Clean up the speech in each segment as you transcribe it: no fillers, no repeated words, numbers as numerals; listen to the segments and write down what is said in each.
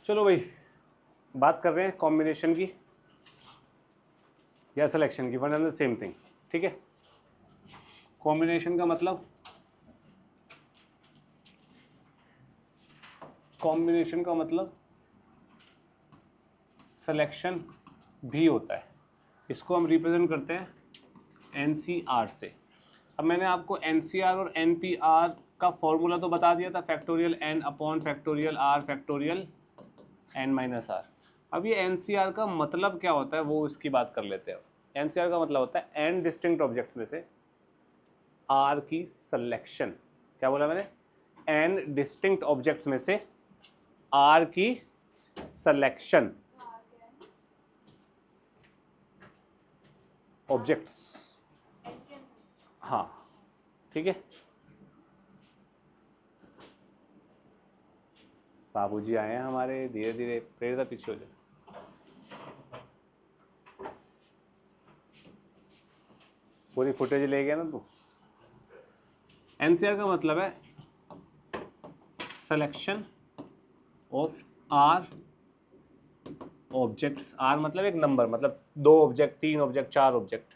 चलो भाई, बात कर रहे हैं कॉम्बिनेशन की या सिलेक्शन की, one and the same thing. ठीक है, कॉम्बिनेशन का मतलब, कॉम्बिनेशन का मतलब सिलेक्शन भी होता है। इसको हम रिप्रेजेंट करते हैं एनसीआर से। अब मैंने आपको एनसीआर और एनपीआर का फॉर्मूला तो बता दिया था, factorial n upon factorial r factorial n minus r. अब ये एनसीआर का मतलब क्या होता है वो इसकी बात कर लेते हैं। एनसीआर का मतलब होता है एन डिस्टिंक्ट ऑब्जेक्ट्स में से आर की सिलेक्शन। क्या बोला मैंने? एन डिस्टिंक्ट ऑब्जेक्ट्स में से आर की सिलेक्शन। ऑब्जेक्ट्स, हाँ ठीक है। बाबूजी आए हैं हमारे, धीरे धीरे प्रेरणा पीछे हो जाए। पूरी फुटेज ले गया ना तू। एनसीआर का मतलब है selection of r objects. R मतलब एक नंबर, मतलब 2 object, 3 object, 4 object,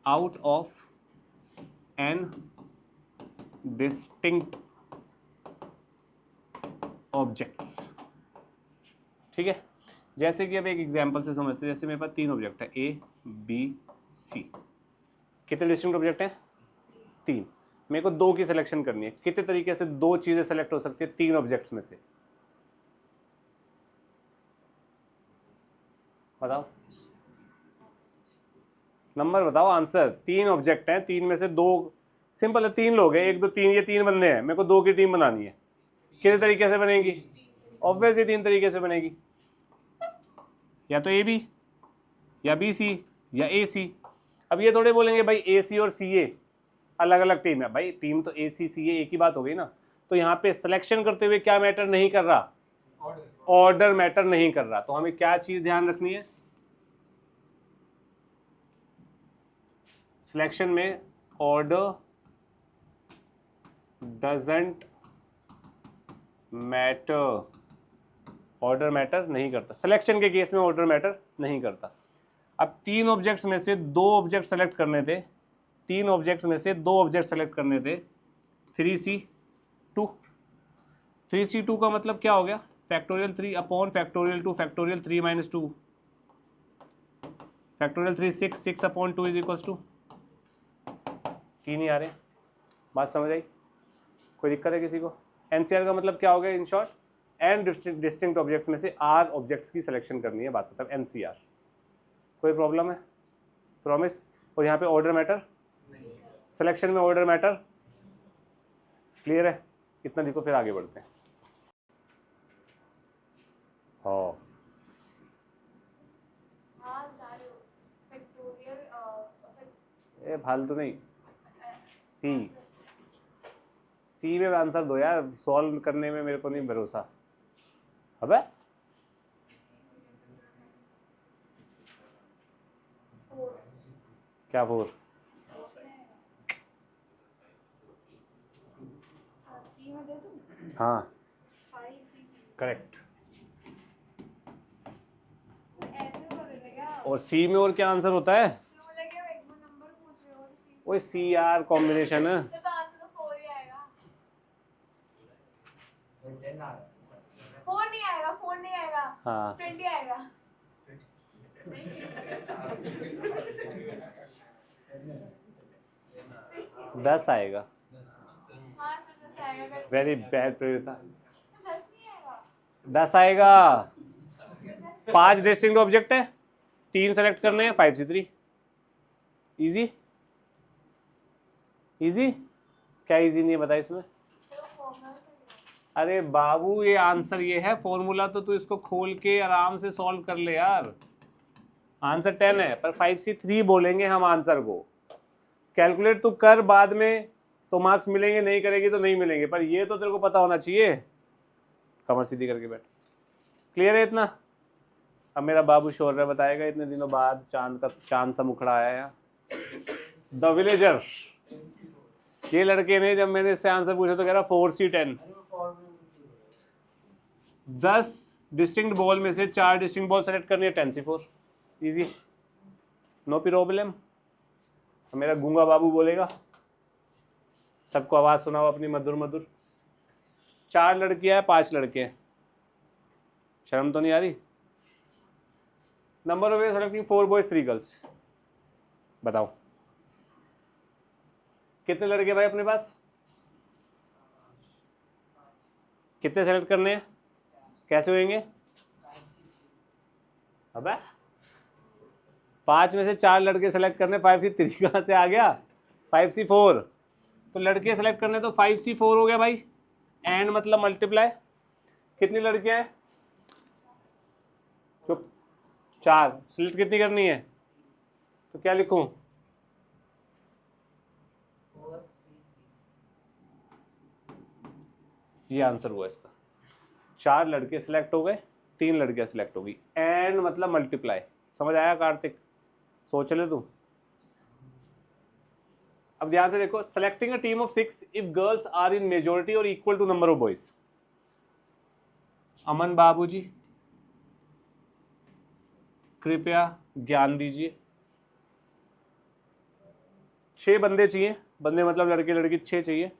out of n distinct objects. ठीक है, जैसे कि अब एक एग्जांपल से समझते हैं। जैसे मेरे पास 3 ऑब्जेक्ट है, ए बी सी। कितने डिस्टिंक्ट ऑब्जेक्ट हैं? 3। मेरे को 2 की सिलेक्शन करनी है। कितने तरीके से 2 चीजें सेलेक्ट हो सकती है 3 ऑब्जेक्ट्स में से? बताओ, नंबर बताओ, आंसर। 3 ऑब्जेक्ट हैं, 3 में से 2, सिंपल है, 3 लोग हैं, 1 2 3, ये 3 बंदे हैं, मेरे को 2 की टीम बनानी है। कितने तरीके से बनेगी? ऑब्वियसली 3 तरीके से बनेगी, या तो ए बी, या बी सी, या ए सी। अब ये थोड़े बोलेंगे भाई ए सी और सी ए अलग अलग टीम है। भाई टीम तो ए सी सी ए एक ही बात हो गई ना। तो यहाँ पे सिलेक्शन करते हुए क्या मैटर नहीं कर रहा? ऑर्डर मैटर नहीं कर रहा। तो हमें क्या चीज ध्यान रखनी है सिलेक्शन में? Order doesn't matter. Order matter नहीं करता सिलेक्शन के केस में, ऑर्डर मैटर नहीं करता। अब 3 ऑब्जेक्ट्स में से 2 ऑब्जेक्ट सेलेक्ट करने थे, 3 ऑब्जेक्ट्स में से 2 ऑब्जेक्ट सेलेक्ट करने थे। 3C2, 3C2 का मतलब क्या हो गया? Factorial 3 upon factorial 2 factorial 3 minus 2 factorial 3 6 6 upon 2 is equals to 3 ही आ रहे हैं। बात समझ आई? कोई दिक्कत है किसी को? एनसीआर का मतलब क्या हो गया in short? N distinct objects में से आर ऑब्जेक्ट्स की सिलेक्शन करनी है, बात मतलब एनसीआर। कोई प्रॉब्लम है? प्रॉमिस? और यहाँ पे ऑर्डर मैटर, सिलेक्शन में ऑर्डर मैटर, क्लियर है? इतना देखो, फिर आगे बढ़ते हैं। हाँ ए फालतू नहीं, सी सी में आंसर दो यार, सॉल्व करने में मेरे को नहीं भरोसा। अबे क्या 4? हाँ करेक्ट। और सी में और क्या आंसर होता है? वो सी आर कॉम्बिनेशन है। 4 नहीं आएगा, 4 नहीं आएगा, हाँ 20 आएगा। 10 आएगा। हाँ सर 10 आएगा। वेरी बैड प्रेरिता। 10 नहीं आएगा। 10 आएगा। 5 डिस्टिंक्ट ऑब्जेक्ट है, 3 सेलेक्ट करने हैं, 5C3। Easy easy. क्या इजी नहीं है बता इसमें? अरे बाबू ये आंसर ये है, फॉर्मूला तो तू इसको खोल के आराम से सॉल्व कर ले यार। आंसर 10 है, पर 5C3 बोलेंगे हम आंसर को। कैलकुलेट तू कर बाद में तो मार्क्स मिलेंगे, नहीं करेगी तो नहीं मिलेंगे, पर ये तो तेरे को पता होना चाहिए। कमर सीधी करके बैठ। क्लियर है इतना? अब मेरा बाबू शोर बताएगा, इतने दिनों बाद चांद सा मुखड़ा आया है। The villager. ये लड़के ने जब मैंने इससे आंसर पूछा तो कह रहा 4C10। 10 डिस्टिंक्ट बॉल में से 4 डिस्टिंक्ट बॉल सेलेक्ट करनी है, 10C4 इजी, नो प्रॉब्लम। मेरा गूंगा बाबू बोलेगा, सबको आवाज सुनाओ अपनी मधुर मधुर। 4 लड़कियां हैं 5 लड़के हैं, शर्म तो नहीं आ रही? Number of selecting 4 boys 3 girls, बताओ कितने लड़के भाई अपने पास, कितने सेलेक्ट करने हैं, कैसे होंगे? अबे 5 में से 4 लड़के सेलेक्ट करने, 5C3 कहाँ से आ गया? 5C4, तो लड़के सेलेक्ट करने तो 5C4 हो गया भाई, एंड मतलब मल्टीप्लाई। कितनी लड़कियां हैं? चुप, 4। सिलेक्ट कितनी करनी है? तो क्या लिखूं? ये आंसर हुआ इसका। 4 लड़के सिलेक्ट हो गए, 3 लड़कियां सिलेक्ट हो गई, एंड मतलब मल्टीप्लाई। समझ आया कार्तिक? सोच ले तू। अब ध्यान से देखो, selecting a team of 6 if girls are in majority और equal to number of boys. Aman बाबूजी कृपया ज्ञान दीजिए। 6 बंदे चाहिए, बंदे मतलब लड़के लड़की 6 चाहिए।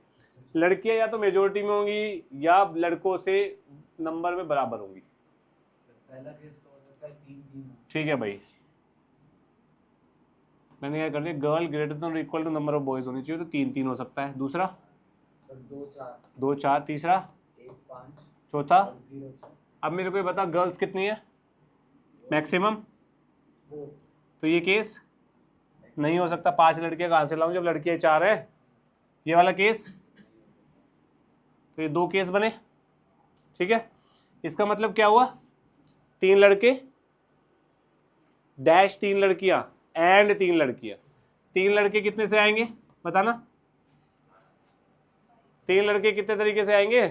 लड़कियां या तो मेजोरिटी में होंगी या लड़कों से नंबर में बराबर होंगी। पहला केस तो हो सकता है 3-3। ठीक है भाई, मैंने क्या कर दिया, गर्ल ग्रेटर देन और equal to number of boys होनी चाहिए, तो 3-3 हो सकता है। दूसरा 2-4, 2-4, तीसरा 1-5, चौथा। 0-6, अब मेरे को ये बता गर्ल्स कितनी है मैक्सिमम, 4। तो ये केस नहीं हो सकता। 5 लड़कियां कहाँ से लाऊं जब लड़कियां 4 है? ये वाला केस, तो ये 2 केस बने। ठीक है, इसका मतलब क्या हुआ? 3 लड़के डैश 3 लड़कियां एंड 3 लड़कियां। 3 लड़के कितने से आएंगे बताना? 3 लड़के कितने तरीके से आएंगे?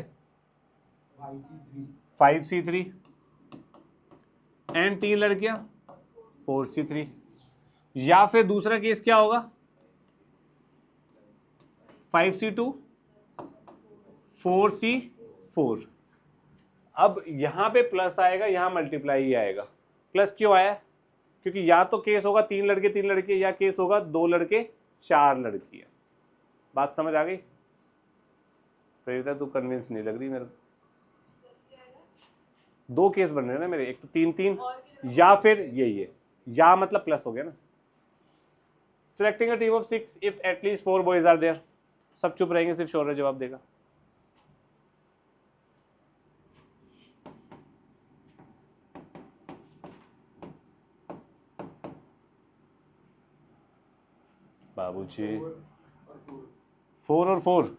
5C3 एंड 3 लड़कियां 4C3। या फिर दूसरा केस क्या होगा? 5C2 4C4। अब यहां पे प्लस आएगा, यहां मल्टीप्लाई ही आएगा। प्लस क्यों आया? क्योंकि या तो केस होगा 3 लड़के 3 लड़के, या केस होगा 2 लड़के 4 लड़कियां। बात समझ आ गई? प्रेरिता तू कन्विंस नहीं लग रही मेरे को। 2 केस बन रहे हैं ना मेरे, एक तो 3-3 या फिर ये या मतलब प्लस हो गया ना। Selecting a team of 6 if at least 4 boys are there. सब चुप रहेंगे, सिर्फ शौर्य जवाब देगा। बाबूजी 4 और 4,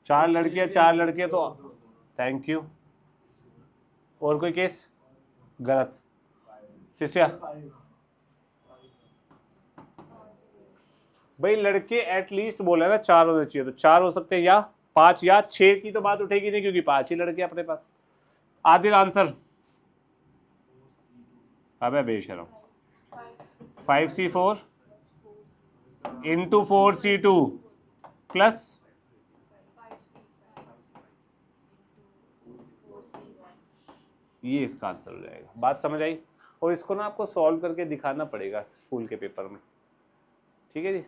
4 लड़कियां 4 लड़के, तो थैंक यू। और कोई केस? गलत। शिष्या भाई लड़के एटलीस्ट बोला ना 4 होने चाहिए, तो 4 हो सकते हैं या 5 या 6 की तो बात उठेगी नहीं, क्योंकि 5 ही लड़के अपने पास। आदिल आंसर? अबे बेशरम, 5C4 इंटू 4C2 प्लस ये इसका आंसर हो जाएगा। बात समझ आई? और इसको ना आपको सॉल्व करके दिखाना पड़ेगा स्कूल के पेपर में। ठीक है जी,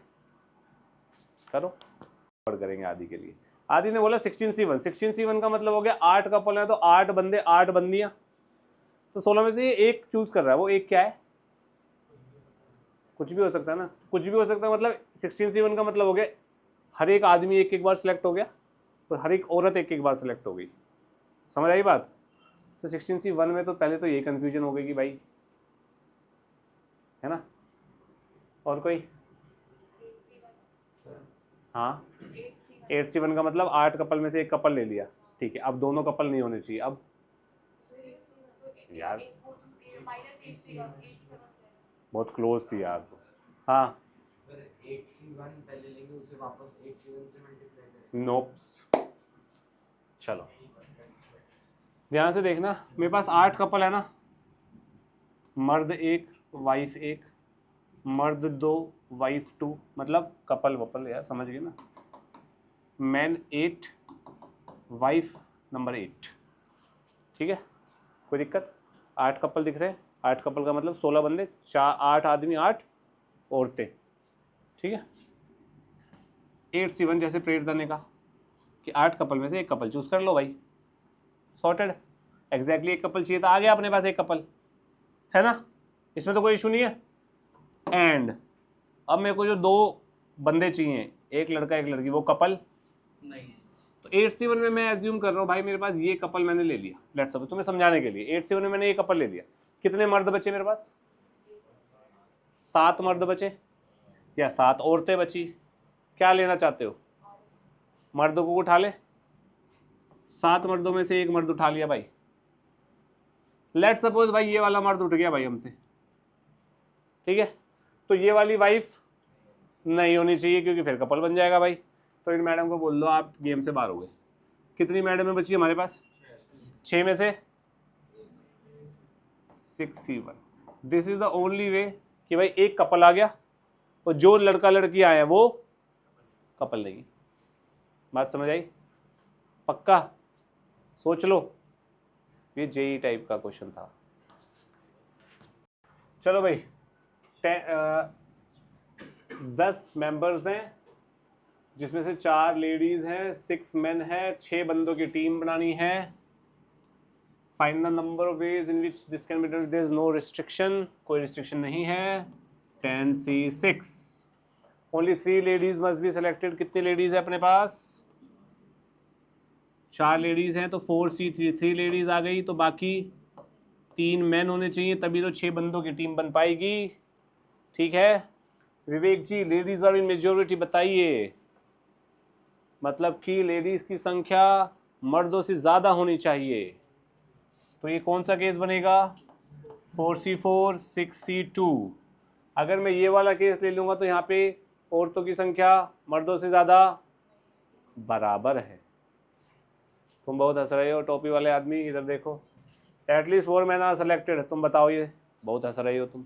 करो और करेंगे आदि के लिए। आदि ने बोला 16C1, 16C1 का मतलब हो गया 8 कपल है, तो 8 बंदे 8 बंदियां, तो 16 में से ये एक चूज कर रहा है। वो एक क्या है? कुछ भी हो सकता है ना, कुछ भी हो सकता है। मतलब 16C1 का मतलब हो गया हर एक आदमी एक एक बार सिलेक्ट हो गया, और हर एक औरत एक एक बार सिलेक्ट हो गई। समझ आई बात? तो 16C1 में तो पहले तो ये कंफ्यूजन हो गई कि भाई, है ना। और कोई? हाँ 8C1 का मतलब 8 कपल में से एक कपल ले लिया। ठीक है, अब दोनों कपल नहीं होने चाहिए। अब यार बहुत क्लोज थी यार तो। हाँ सर 8C1 पहले लेंगे, उसे वापस 8C1 से मल्टीप्लाई करेंगे। नोप। चलो ध्यान से देखना, मेरे पास 8 कपल है ना, मर्द 1 वाइफ 1, मर्द 2 वाइफ 2, मतलब कपल वपल यार, समझ गए ना। Man 8 wife number 8। ठीक है, कोई दिक्कत? 8 कपल दिख रहे हैं, 8 कपल का मतलब 16 बंदे, 8 आदमी 8 औरतें। ठीक है, 8C1 जैसे प्रेरित करने का कि 8 कपल में से एक कपल चूज कर लो भाई, सॉर्टेड। एग्जैक्टली एक कपल चाहिए था, आ गया अपने पास एक कपल, है ना, इसमें तो कोई इशू नहीं है। एंड अब मेरे को जो 2 बंदे चाहिए, एक लड़का एक लड़की, वो कपल नहीं है। तो 8C1 में मैं एज्यूम कर रहा हूँ भाई मेरे पास ये कपल मैंने ले लिया, लेट्स सपोज तुम्हें समझाने के लिए 8C1 में मैंने ये कपल ले लिया। कितने मर्द बचे मेरे पास? 7 मर्द बचे या 7 औरतें बची। क्या लेना चाहते हो? मर्दों को उठा ले, 7 मर्दों में से एक मर्द उठा लिया भाई। लेट्स सपोज भाई ये वाला मर्द उठ गया भाई हमसे, ठीक है, तो ये वाली वाइफ नहीं होनी चाहिए क्योंकि फिर कपल बन जाएगा भाई। तो इन मैडम को बोल दो आप गेम से बाहर हो गए। कितनी मैडम बची हमारे पास? 6 में से 6C1। This is the only way कि भाई एक कपल आ गया और जो लड़का लड़की आया वो कपल नहीं। बात समझ आई? पक्का? सोच लो, ये जेई टाइप का क्वेश्चन था। चलो भाई, 10 मेंबर्स हैं जिसमें से 4 लेडीज हैं, 6 मेन है, 6 बंदों की टीम बनानी है। Find the number of ways in which this can be done, there is no restriction, कोई रिस्ट्रिक्शन नहीं है। 10C6 only 3 ladies must be selected. कितनी लेडीज है अपने पास? 4 लेडीज हैं तो 4C3 3 लेडीज आ गई, तो बाकी 3 मैन होने चाहिए, तभी तो 6 बंदों की टीम बन पाएगी। ठीक है विवेक जी, लेडीज आर इन मेजोरिटी बताइए, मतलब कि लेडीज की संख्या मर्दों से ज्यादा होनी चाहिए। तो ये कौन सा केस बनेगा? 4C4 6C2। अगर मैं ये वाला केस ले लूंगा तो यहाँ पे औरतों की संख्या मर्दों से ज्यादा बराबर है। तुम बहुत हंस रहे हो टोपी वाले आदमी, इधर देखो। At least 4 man are selected. तुम बताओ, ये बहुत हंस रहे हो तुम।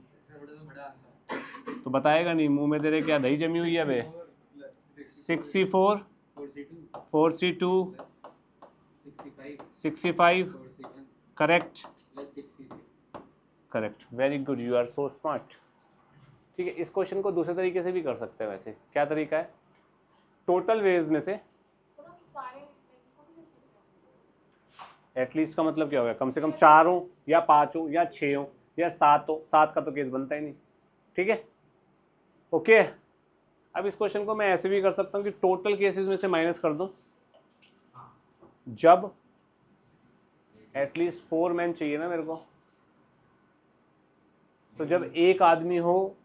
तो बताएगा नहीं, मुंह में तेरे क्या दही जमी हुई है बे? 6C4 4C2 65 correct correct, very good, you are so smart. ठीक है, इस क्वेश्चन को दूसरे तरीके से भी कर सकते हैं। वैसे क्या तरीका है? टोटल वेज में से एटलीस्ट का मतलब क्या होगा? कम से कम 4 हो या 5 हो या 6 हो या 7 हो। 7 का तो केस बनता ही नहीं। ठीक है, ओके। अब इस क्वेश्चन को मैं ऐसे भी कर सकता हूँ कि टोटल केसेस में से माइनस कर दूं, जब एटलीस्ट 4 मैन चाहिए ना मेरे को, तो जब एक आदमी हो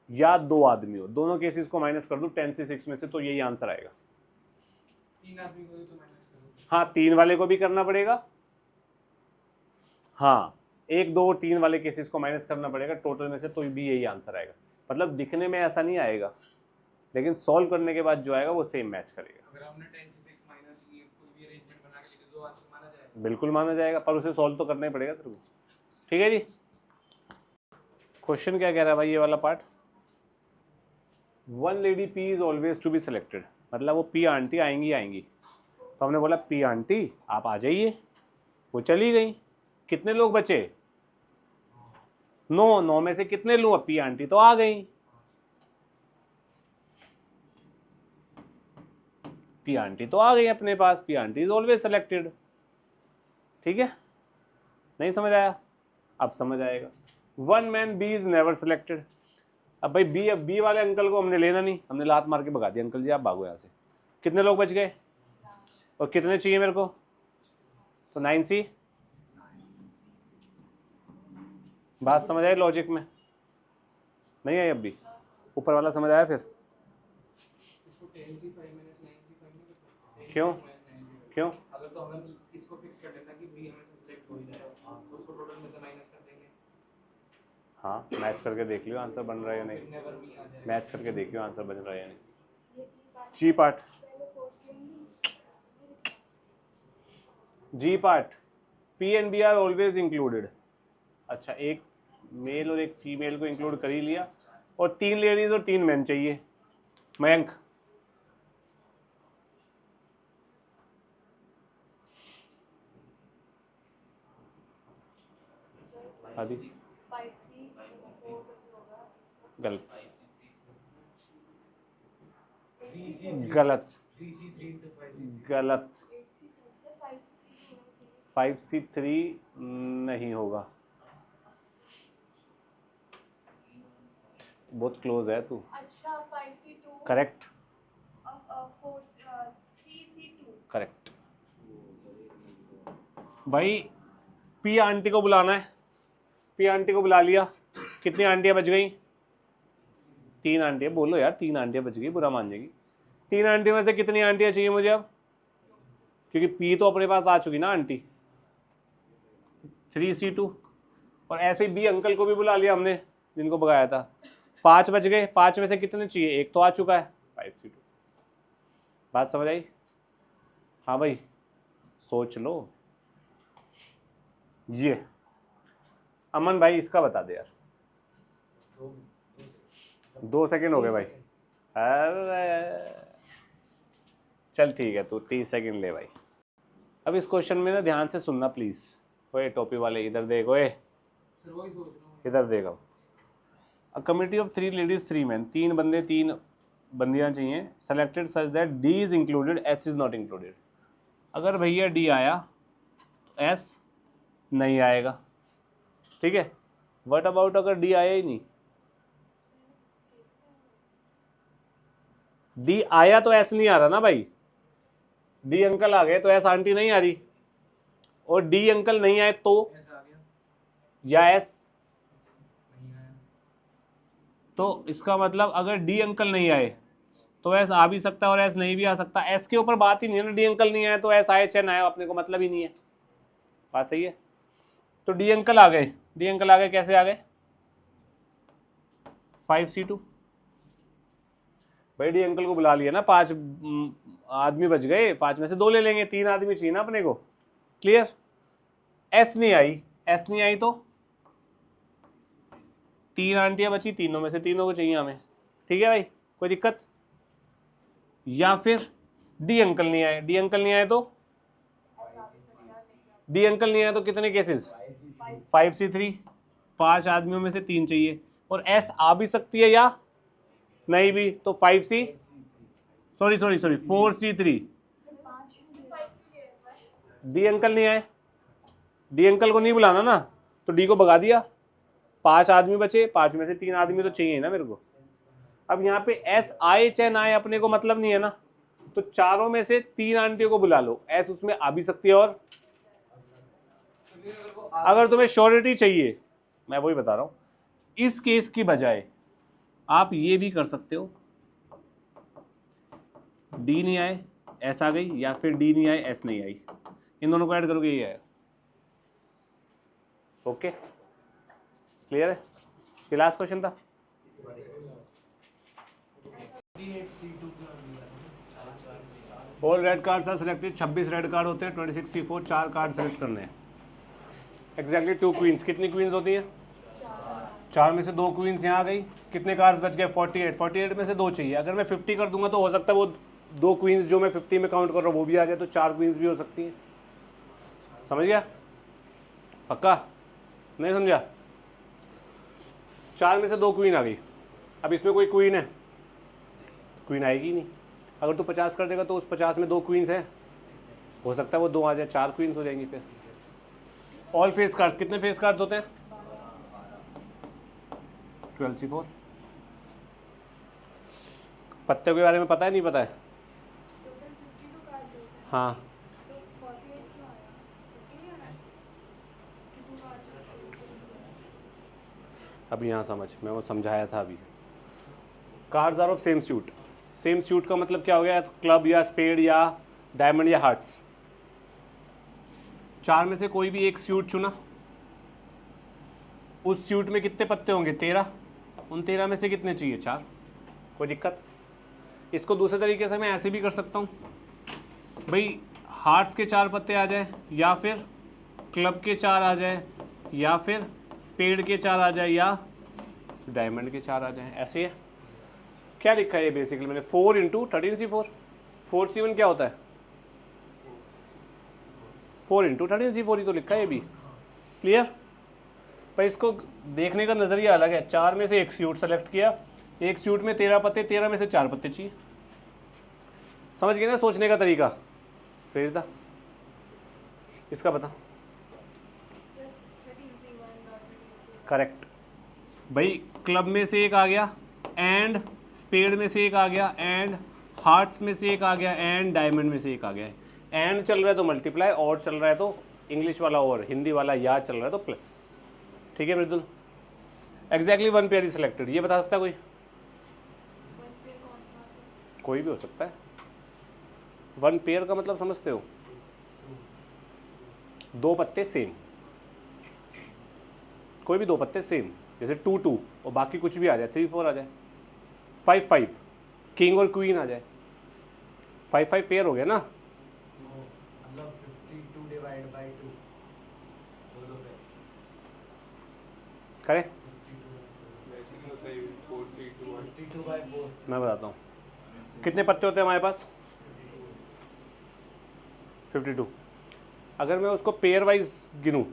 या 2 आदमी हो, दोनों केसेस को माइनस कर दूं 10C6 में से, तो यही आंसर आएगा। 3 आदमी को तो माइनस कर दो। हाँ, 3 वाले को भी करना पड़ेगा। हाँ, 1 2 3 वाले केसेस को माइनस करना पड़ेगा टोटल में से, तो भी यही आंसर आएगा। मतलब दिखने में ऐसा नहीं आएगा, लेकिन सॉल्व करने के बाद जो आएगा वो सेम मैच करेगा। अगर हमने 10C6 माइनस की कोई भी अरेंजमेंट बना के लिखे, 2 आंसर माना जाएगा? बिल्कुल माना जाएगा, पर उसे सॉल्व तो करना ही पड़ेगा तेरे को। ठीक है जी, क्वेश्चन क्या कह रहा है भाई ये वाला part? 1 lady P is always to be selected, मतलब वो पी आंटी आएंगी आएंगी। तो हमने बोला पी आंटी आप आ जाइए, वो चली गई। कितने लोग बचे? 9। 9 में से कितने लूं? पी आंटी तो आ गई। पी आंटी तो आ गई अपने पास, P aunty is always selected. ठीक है, नहीं समझ आया? अब समझ आएगा। 1 man B is never selected. अब भाई बी वाले अंकल को हमने लेना नहीं, हमने लात मार के भगा दिया, अंकल जी आप भागो यहाँ से। कितने लोग बच गए और कितने चाहिए मेरे को? तो 9C। बात समझ आई लॉजिक में? नहीं आई? अब भी ऊपर वाला समझ आया? फिर इसको 10C5 माइनस 9C5 नहीं कर सकते? क्यों? 10C5 क्यों? अगर तो हमें इसको फिक्स कर देना कि बी हमेशा सिलेक्ट हो ही जाएगा, तो उसको टोटल में से माइनस कर देंगे। हाँ, मैच करके देख लियो आंसर बन रहा है या फिर नहीं। नेवर बी आ जाएगा। मैच करके देखियो आंसर बन रहा है या नहीं। G part, G part, P and B are always included. अच्छा, एक मेल और एक फीमेल को इंक्लूड कर ही लिया, और 3 लेडीज और 3 मैन चाहिए। मयंक आदि 5C 4 होगा। गलत 8C गलत 3C3 into 5C3 गलत 8C2 से 5C3 होना चाहिए। 5C3 नहीं होगा, बहुत क्लोज है तू। अच्छा 5C2 करेक्ट 3C2 करेक्ट। भाई पी आंटी को बुलाना है, पी आंटी को बुला लिया। कितनी आंटियां बच गई? 3 आंटियां। बोलो यार, 3 आंटियां बच गई, बुरा मान जाएगी। 3 आंटियों में से कितनी आंटियां चाहिए मुझे अब? क्योंकि पी तो अपने पास आ चुकी ना आंटी, 3C2। और ऐसे ही बी अंकल को भी बुला लिया हमने जिनको भगाया था। 5 बच गए, 5 में से कितने चाहिए? एक तो आ चुका है, 5C2। बात समझ आई? हाँ भाई सोच लो। ये अमन भाई इसका बता दे यार। 2 सेकेंड हो गए भाई। अरे चल ठीक है, तू 30 सेकेंड ले भाई। अब इस क्वेश्चन में ना ध्यान से सुनना प्लीज। ओए टोपी वाले इधर देखो, ओए सर वही सोच रहा हूँ। इधर देखो। A committee of 3 ladies 3 man, 3 बंदे 3 बंदियां चाहिए। Selected such that D is included, S is not included. अगर भैया डी आया तो एस नहीं आएगा, ठीक है। व्हाट अबाउट अगर डी आया ही नहीं? डी आया तो एस नहीं आ रहा ना भाई। डी अंकल आ गए तो एस आंटी नहीं आ रही, और डी अंकल नहीं आए तो ऐसा आ गया या एस। नहीं आया तो इसका मतलब अगर डी अंकल नहीं आए तो एस आ भी सकता है और एस नहीं भी आ सकता। एस के ऊपर बात ही नहीं है ना, डी अंकल नहीं आए तो एस आए चाहे ना आए, अपने को मतलब ही नहीं है। बात सही है। तो डी अंकल आ गए, डी अंकल आ गए, कैसे आ गए? 5C2। भाई डी अंकल को बुला लिया ना, 5 आदमी बच गए, 5 में से 2 ले लेंगे, 3 आदमी चाहिए ना अपने को। क्लियर? एस नहीं आई, एस नहीं आई तो 3 आंटियां बची, तीनों में से तीनों को चाहिए हमें, ठीक है भाई, कोई दिक्कत? या फिर डी अंकल नहीं आए, डी अंकल नहीं आए तो डी अंकल नहीं आए तो कितने केसेस? 5C3, 5 आदमियों में से 3 चाहिए, और एस आ भी सकती है या नहीं भी, तो 4C3। डी अंकल नहीं आए, डी अंकल को नहीं बुलाना ना, तो डी को भगा दिया। 5 आदमी बचे, 5 में से 3 आदमी तो चाहिए ना मेरे को। अब यहाँ पे एस आए चाहे ना आए अपने को मतलब नहीं है ना, तो चारों में से 3 आंटियों को बुला लो, एस उसमें आ भी सकती है। और अगर तुम्हें श्योरिटी चाहिए, मैं वही बता रहा हूं, इस केस की बजाय आप ये भी कर सकते हो, डी नहीं आए एस आ गई, या फिर डी नहीं आए एस नहीं आई, इन दोनों को ऐड करोगे ये आएगा। ओके क्लियर है? ये लास्ट क्वेश्चन था। All red cards are selected, 26 red card होते हैं, 26C4, 4 कार्ड सेलेक्ट करने हैं। Exactly 2 queen's. कितनी क्वींस होती हैं? 4 में से 2 क्वींस यहाँ आ गई। कितने कार्ड्स बच गए? 48 में से 2 चाहिए। अगर मैं 50 कर दूंगा तो हो सकता है वो 2 क्वींस जो मैं 50 में काउंट कर रहा हूँ वो भी आ जाए, तो 4 क्वींस भी हो सकती हैं। समझ गया? पक्का? नहीं समझा? 4 में से 2 क्वीन आ गई। अब इसमें कोई क्वीन है? क्वीन आएगी नहीं। अगर तू 50 कर देगा तो उस 50 में 2 क्वींस हैं, हो सकता है वो 2 आ जाए, 4 क्वींस हो जाएंगी फिर। ऑल फेस कार्ड्स, कितने फेस कार्ड्स होते हैं? 12C4। पत्ते के बारे में पता है नहीं पता है? हाँ अभी यहाँ समझ, मैं वो समझाया था अभी। Cards are of same suit. Same suit का मतलब क्या हो गया? क्लब या स्पेड या डायमंड या हार्ट्स। 4 में से कोई भी एक सूट चुना, उस सूट में कितने पत्ते होंगे? 13। उन 13 में से कितने चाहिए? 4। कोई दिक्कत? इसको दूसरे तरीके से मैं ऐसे भी कर सकता हूँ भाई, हार्ट्स के 4 पत्ते आ जाए, या फिर क्लब के 4 आ जाए, या फिर स्पेड के 4 आ जाए, या डायमंड के 4 आ जाए। ऐसे है। क्या लिखा है ये बेसिकली मैंने? 4 × 13C4। 4C1 क्या होता है? 4 × 13C4 ही तो लिखा है ये भी। क्लियर? पर इसको देखने का नज़रिया अलग है। 4 में से एक सूट सेलेक्ट किया, एक सूट में 13 पत्ते, 13 में से 4 पत्ते चाहिए। समझ गए ना सोचने का तरीका? प्रेरिता इसका बता। सर 13C1 और 13C2 करेक्ट भाई, क्लब में से एक आ गया, एंड स्पेड में से एक आ गया, एंड हार्ट्स में से एक आ गया, एंड डायमंड में से एक आ गया। एंड चल रहा है तो मल्टीप्लाई, और चल रहा है तो इंग्लिश वाला और, हिंदी वाला या चल रहा है तो प्लस। ठीक है मृदुल, एग्जैक्टली 1 पेयर इज सिलेक्टेड, ये बता सकता है कोई? 1 पे कौन सा है? कोई भी हो सकता है। 1 पेयर का मतलब समझते हो? 2 पत्ते सेम, कोई भी 2 पत्ते सेम, जैसे 2 2 और बाकी कुछ भी आ जाए, 3 4 आ जाए, 5 5 किंग और क्वीन आ जाए, 5 5 पेयर हो गया ना। मतलब 52 डिवाइड बाय 2 दो पे करें? 52 बाय 4 मैं बताता हूँ कितने पत्ते होते हैं हमारे पास। 52। अगर मैं उसको पेयर वाइज गिनूँ,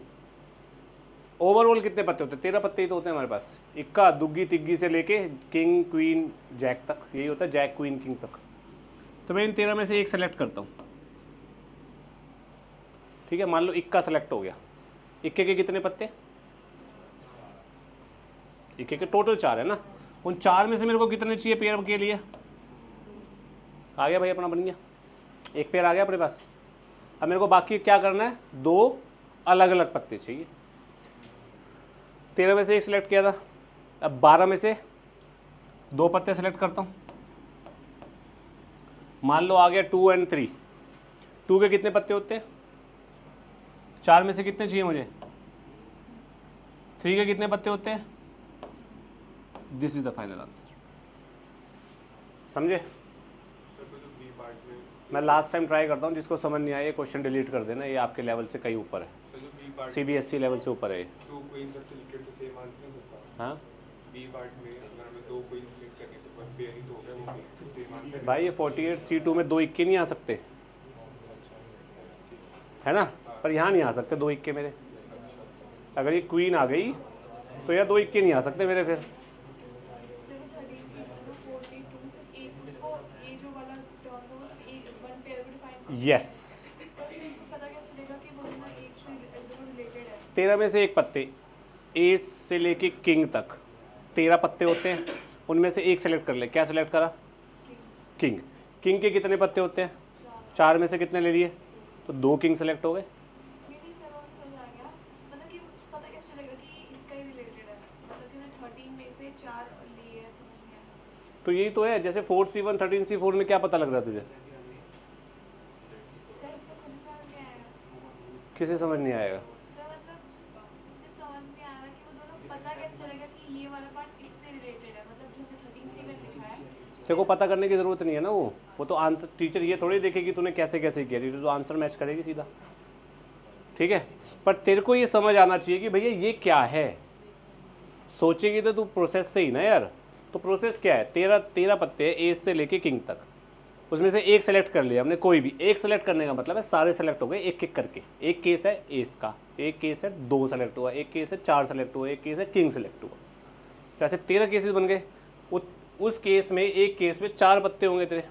ओवरऑल कितने पत्ते होते हैं? 13 पत्ते ही तो होते हैं हमारे पास। इक्का दुग्गी तिग्गी से लेके किंग क्वीन जैक तक, यही होता है, जैक क्वीन किंग तक। तो मैं इन 13 में से एक सेलेक्ट करता हूँ। ठीक है, मान लो इक्का सेलेक्ट हो गया। इक्के के कितने पत्ते? इक्के के टोटल 4 है ना। उन 4 में से मेरे को कितने चाहिए पेयर के लिए? आ गया भाई, अपना बन गया, एक पेयर आ गया अपने पास। अब मेरे को बाकी क्या करना है? 2 अलग अलग पत्ते चाहिए। 13 में से एक सिलेक्ट किया था, अब 12 में से 2 पत्ते सेलेक्ट करता हूँ। मान लो आ गया 2 और 3। 2 के कितने पत्ते होते हैं? 4 में से कितने चाहिए मुझे? 3 के कितने पत्ते होते हैं? This is the final answer. समझे? मैं लास्ट टाइम ट्राई करता हूँ, जिसको समझ नहीं आया ये क्वेश्चन डिलीट कर देना, ये आपके लेवल से कहीं ऊपर है, CBSE लेवल से ऊपर है ये। हाँ बी पार्ट में अगर हमें 2 क्वीन सिलेक्ट करनी तो बस पेयर ही तो हो गया, वो भी सेम आंसर भाई, ये 48C2 में 2 इक्के नहीं आ सकते, है ना? पर यहाँ नहीं आ सकते 2 इक्के मेरे। अगर ये क्वीन आ गई तो यार 2 इक्के नहीं आ सकते मेरे फिर। सिर्फ 13C1 और 4C2 से एक उसको ये जो वाला टर्म है उसमें एक 1 पेयर को डिफाइन कर। यस, तो फिर इसको पता कैसे चलेगा कि वो ना एक से रिलेटेड है? 13 में से एक पत्ते, एस से लेके किंग तक 13 पत्ते होते हैं, उनमें से एक सेलेक्ट कर ले। क्या सेलेक्ट करा? किंग। किंग के कितने पत्ते होते हैं? 4 में से कितने ले लिए? तो 2 किंग सेलेक्ट हो गए। नहीं सर, वो समझ आ गया। मतलब कि पता कैसे चलेगा कि इसका ही रिलेटेड है? मतलब कि मैंने 13 में से 4 लिए है, समझ नहीं आया। तो यही तो है, जैसे 4C1 13C4 में क्या पता लग रहा है तुझे? सर इससे खुद समझ नहीं आएगा। किसे समझ नहीं आएगा? सर मतलब मुझे समझ नहीं आ रहा कि वो दोनों पता कैसे चलेगा कि ये वाला पार्ट इससे रिलेटेड है? मतलब जो 13C में लिखा है तेरे को पता करने की ज़रूरत नहीं है ना, वो तो आंसर टीचर ये थोड़ी देखेगी तूने कैसे कैसे किया, टीचर तो आंसर मैच करेगी सीधा। ठीक है, पर तेरे को ये समझ आना चाहिए कि भैया ये क्या है। सोचेगी तो तू प्रोसेस से ही ना यार। तो प्रोसेस क्या है? 13 पत्ते एस से लेके किंग तक, उसमें से एक सेलेक्ट कर लिया हमने, कोई भी एक सेलेक्ट करने का मतलब है सारे सेलेक्ट हो गए एक एक करके। एक केस है एस का, एक केस है 2 सेलेक्ट हुआ, एक केस है 4 सेलेक्ट हुआ, एक केस है किंग सेलेक्ट हुआ। तो ऐसे 13 केसेस बन गए। उस केस में एक केस में 4 पत्ते होंगे तेरे,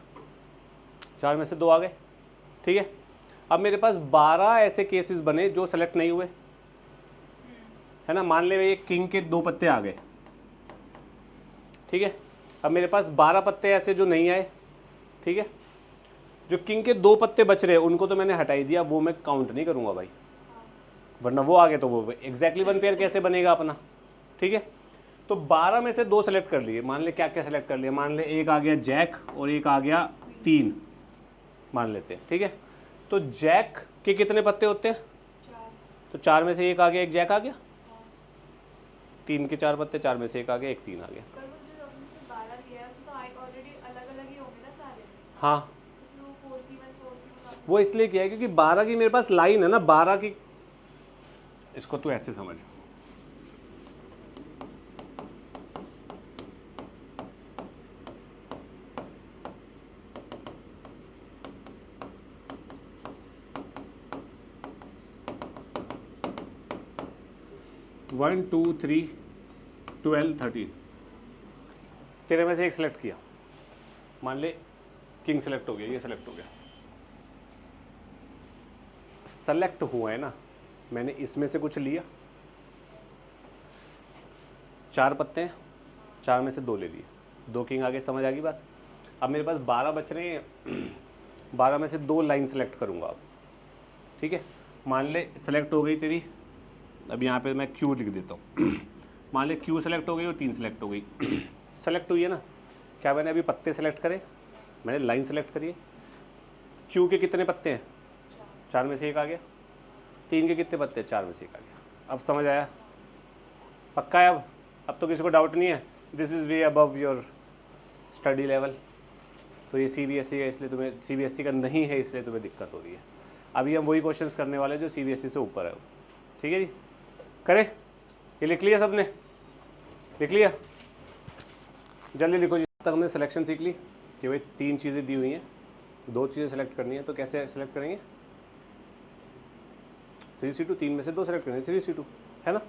4 में से 2 आ गए। ठीक है, अब मेरे पास 12 ऐसे केसेस बने जो सेलेक्ट नहीं हुए, है ना। मान ले ये किंग के 2 पत्ते आ गए। ठीक है, अब मेरे पास 12 पत्ते ऐसे जो नहीं आए। ठीक है, जो किंग के 2 पत्ते बच रहे उनको तो मैंने हटाई दिया, वो मैं काउंट नहीं करूँगा भाई, वरना वो आ गए तो वो एग्जैक्टली 1 पेयर कैसे बनेगा अपना। ठीक है, तो 12 में से 2 सेलेक्ट कर लिए। मान ले क्या क्या सेलेक्ट कर लिया, मान ले एक आ गया जैक और एक आ गया 3 मान लेते हैं। ठीक है, तो जैक के कितने पत्ते होते हैं? 4। तो 4 में से एक आ गया, एक जैक आ गया। 3 के 4 पत्ते, 4 में से एक आ गया, एक 3 आ गया। पर वो जो आपने से 12 लिया है उसमें तो ऑलरेडी अलग-अलग ही होंगे ना सारे। हाँ, तो वो 4C1 वो इसलिए किया है क्योंकि 12 की मेरे पास लाइन है ना, 12 की। इसको तू ऐसे समझ, 1 2 3 12 13 तेरे में से एक सेलेक्ट किया, मान ले किंग सेलेक्ट हो गया, ये सेलेक्ट हो गया, सेलेक्ट हुआ है ना, मैंने इसमें से कुछ लिया, 4 पत्ते हैं, 4 में से 2 ले लिए, 2 किंग आगे, समझ आ गई बात। अब मेरे पास 12 बच रहे हैं, 12 में से 2 लाइन सेलेक्ट करूंगा अब, ठीक है। मान ले सेलेक्ट हो गई तेरी, अब यहाँ पे मैं क्यू लिख देता हूँ मान ले क्यू सेलेक्ट हो गई और 3 सेलेक्ट हो गई सेलेक्ट हुई है ना, क्या मैंने अभी पत्ते सेलेक्ट करे, मैंने लाइन सेलेक्ट करी है। क्यू के कितने पत्ते हैं, 4 में से 1 आ गया। 3 के कितने पत्ते हैं, 4 में से 1 आ गया। अब समझ आया, पक्का है अब तो किसी को डाउट नहीं है। This is way above your study level. तो ये CBSE का, इसलिए तुम्हें CBSE का नहीं है, इसलिए तुम्हें दिक्कत हो रही है। अभी हम वही क्वेश्चंस करने वाले जो CBSE से ऊपर है, ठीक है जी। करें, ये लिख लिया सबने, लिख लिया, जल्दी लिखो जी। तक हमने सिलेक्शन सीख ली कि भाई 3 चीज़ें दी हुई हैं, 2 चीज़ें सेलेक्ट करनी है, तो कैसे सेलेक्ट करेंगे, 3C2, 3 में से 2 सेलेक्ट करेंगे, 3C2 है ना।